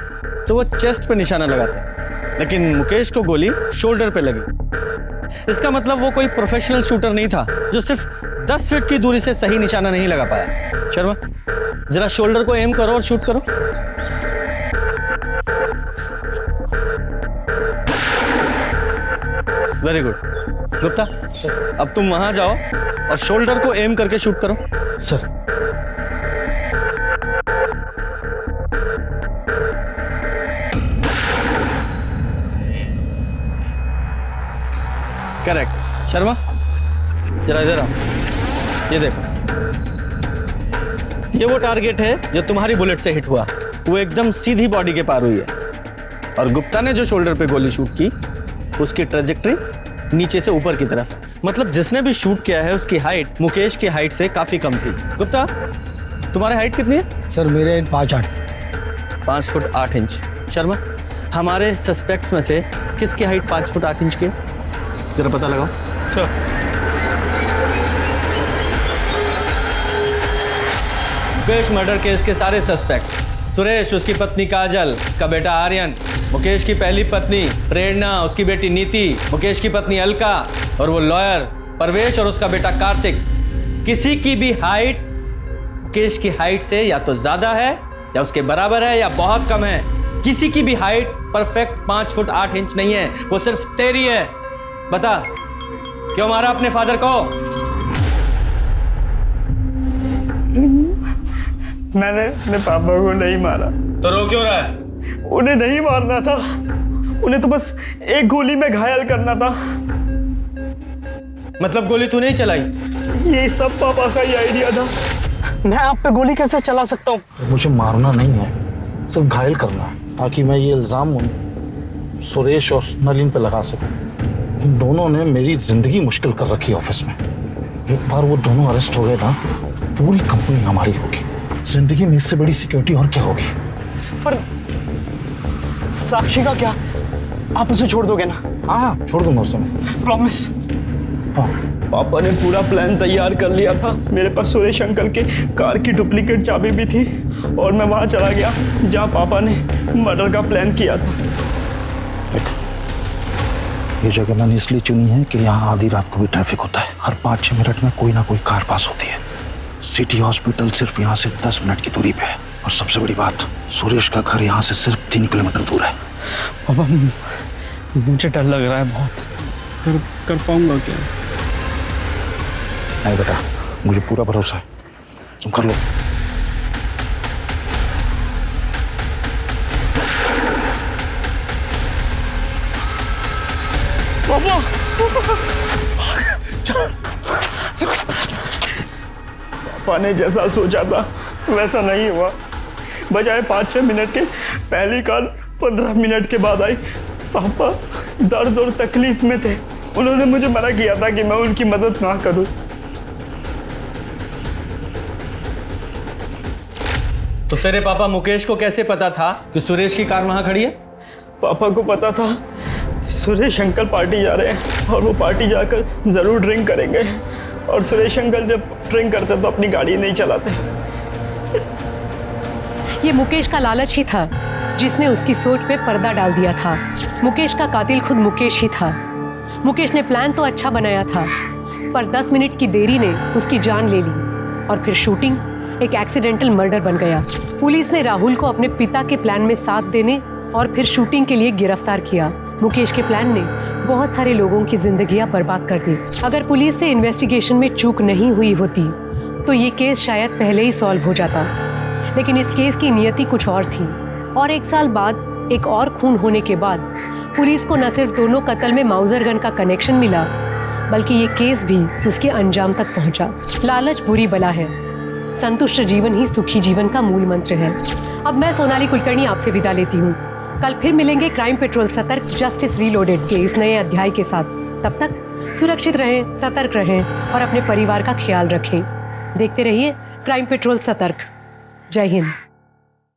तो वो चेस्ट पे निशाना लगाते हैं, लेकिन मुकेश को गोली शोल्डर पे लगी। इसका मतलब वो कोई प्रोफेशनल शूटर नहीं था जो सिर्फ 10 फीट की दूरी से सही निशाना नहीं लगा पाया। शर्मा, जरा शोल्डर को एम करो और शूट करो। Very good. गुप्ता, अब तुम वहां जाओ और शोल्डर को एम करके शूट करो। Sir correct. शर्मा, जरा इधर आओ। ये देखो, ये वो टारगेट है जो तुम्हारी बुलेट से हिट हुआ। वो एकदम सीधी बॉडी के पार हुई है, और गुप्ता ने जो शोल्डर पे गोली शूट की उसकी ट्रैजेक्टरी नीचे से ऊपर की तरफ। मतलब जिसने भी शूट किया है उसकी हाइट मुकेश की हाइट से काफी कम थी। गुप्ता, तुम्हारी हाइट कितनी है? सर मेरे 5 फुट 8 इंच। शर्मा, हमारे सस्पेक्ट्स में से किसकी हाइट 5 फुट 8 इंच की है? जरा पता लगाओ। सर मुकेश मर्डर केस के सारे सस्पेक्ट, सुरेश, उसकी पत्नी काजल, उसका बेटा आर्यन, मुकेश की पहली पत्नी प्रेरणा, उसकी बेटी नीति, मुकेश की पत्नी अलका, और वो लॉयर परवेश और उसका बेटा कार्तिक। किसी की भी हाइट मुकेश की हाइट से या तो ज्यादा है या उसके बराबर है या बहुत कम है। किसी की भी हाइट परफेक्ट 5 फुट 8 इंच नहीं है, वो सिर्फ तेरी है। बता, क्यों मारा अपने फादर को? मैंने अपने पापा को नहीं मारा। तो रो क्यों रहा है? उन्हें नहीं मारना था, उन्हें तो बस एक गोली में घायल करना था। मतलब गोली तूने ही चलाई? ये सब पापा का ही आइडिया था। मैं आप पे गोली कैसे चला सकता हूँ? मुझे मारना नहीं है, सिर्फ घायल करना है, ताकि मैं ये इल्ज़ाम सुरेश और नलिन पे लगा सकूं। उन दोनों ने मेरी जिंदगी मुश्किल कर रखी ऑफिस में। एक बार वो दोनों अरेस्ट हो गए ना, पूरी कंपनी हमारी होगी। जिंदगी में इससे बड़ी सिक्योरिटी और क्या होगी? पर साक्षी का क्या? आप उसे छोड़ दोगे ना? हाँ, छोड़ दूंगा उसे मैं। प्रॉमिस? हाँ। पापा ने पूरा प्लान तैयार कर लिया था। मेरे पास सुरेश अंकल के कार की डुप्लीकेट चाबी भी थी और मैं वहां चला गया जहां पापा ने मर्डर का प्लान किया था। ये जगह मैंने इसलिए चुनी है कि यहाँ आधी रात को भी ट्रैफिक होता है। हर 5-6 मिनट में कोई ना कोई कार पास होती है। सिटी हॉस्पिटल सिर्फ यहाँ से 10 मिनट की दूरी पे है। और सबसे बड़ी बात, सुरेश का घर यहाँ से सिर्फ 3 किलोमीटर दूर है। पापा मुझे डर लग रहा है बहुत। कर पाऊंगा क्या? नहीं बेटा, मुझे पूरा भरोसा है, तुम कर लो। पापा पापा ने जैसा सोचा था वैसा नहीं हुआ। बजाय 5-6 मिनट के पहली कार 15 मिनट के बाद आई। पापा दर्द और तकलीफ में थे। उन्होंने मुझे मना किया था कि मैं उनकी मदद ना करूं। तो तेरे पापा मुकेश को कैसे पता था कि सुरेश की कार वहां खड़ी है? पापा को पता था कि सुरेश अंकल पार्टी जा रहे हैं और वो पार्टी जाकर जरूर ड्रिंक करेंगे। और सुरेश अंकल जब ड्रिंक करते तो अपनी गाड़ी नहीं चलाते। ये मुकेश का लालच ही था जिसने उसकी सोच पे पर्दा डाल दिया था। मुकेश का कातिल खुद मुकेश ही था। मुकेश ने प्लान तो अच्छा बनाया था, पर 10 मिनट की देरी ने उसकी जान ले ली और फिर शूटिंग एक एक्सीडेंटल मर्डर बन गया। पुलिस ने राहुल को अपने पिता के प्लान में साथ देने और फिर शूटिंग के लिए गिरफ्तार किया। मुकेश के प्लान ने बहुत सारे लोगों की जिंदगियां बर्बाद कर दी। अगर पुलिस से इन्वेस्टिगेशन में चूक नहीं हुई होती तो ये केस शायद पहले ही सॉल्व हो जाता, लेकिन इस केस की नियति कुछ और थी। और 1 साल बाद एक और खून होने के बाद पुलिस को न सिर्फ दोनों कत्ल में माउजर गन का कनेक्शन मिला, बल्कि ये केस भी उसके अंजाम तक पहुंचा। लालच बुरी बला है, संतुष्ट जीवन ही सुखी जीवन का मूल मंत्र है। अब मैं सोनाली कुलकर्णी आपसे विदा लेती हूँ। कल फिर मिलेंगे क्राइम पेट्रोल सतर्क जस्टिस रीलोडेड के इस नए अध्याय के साथ। तब तक सुरक्षित रहें, सतर्क रहें और अपने परिवार का ख्याल रखें। देखते रहिए क्राइम पेट्रोल सतर्क। जय हिंद।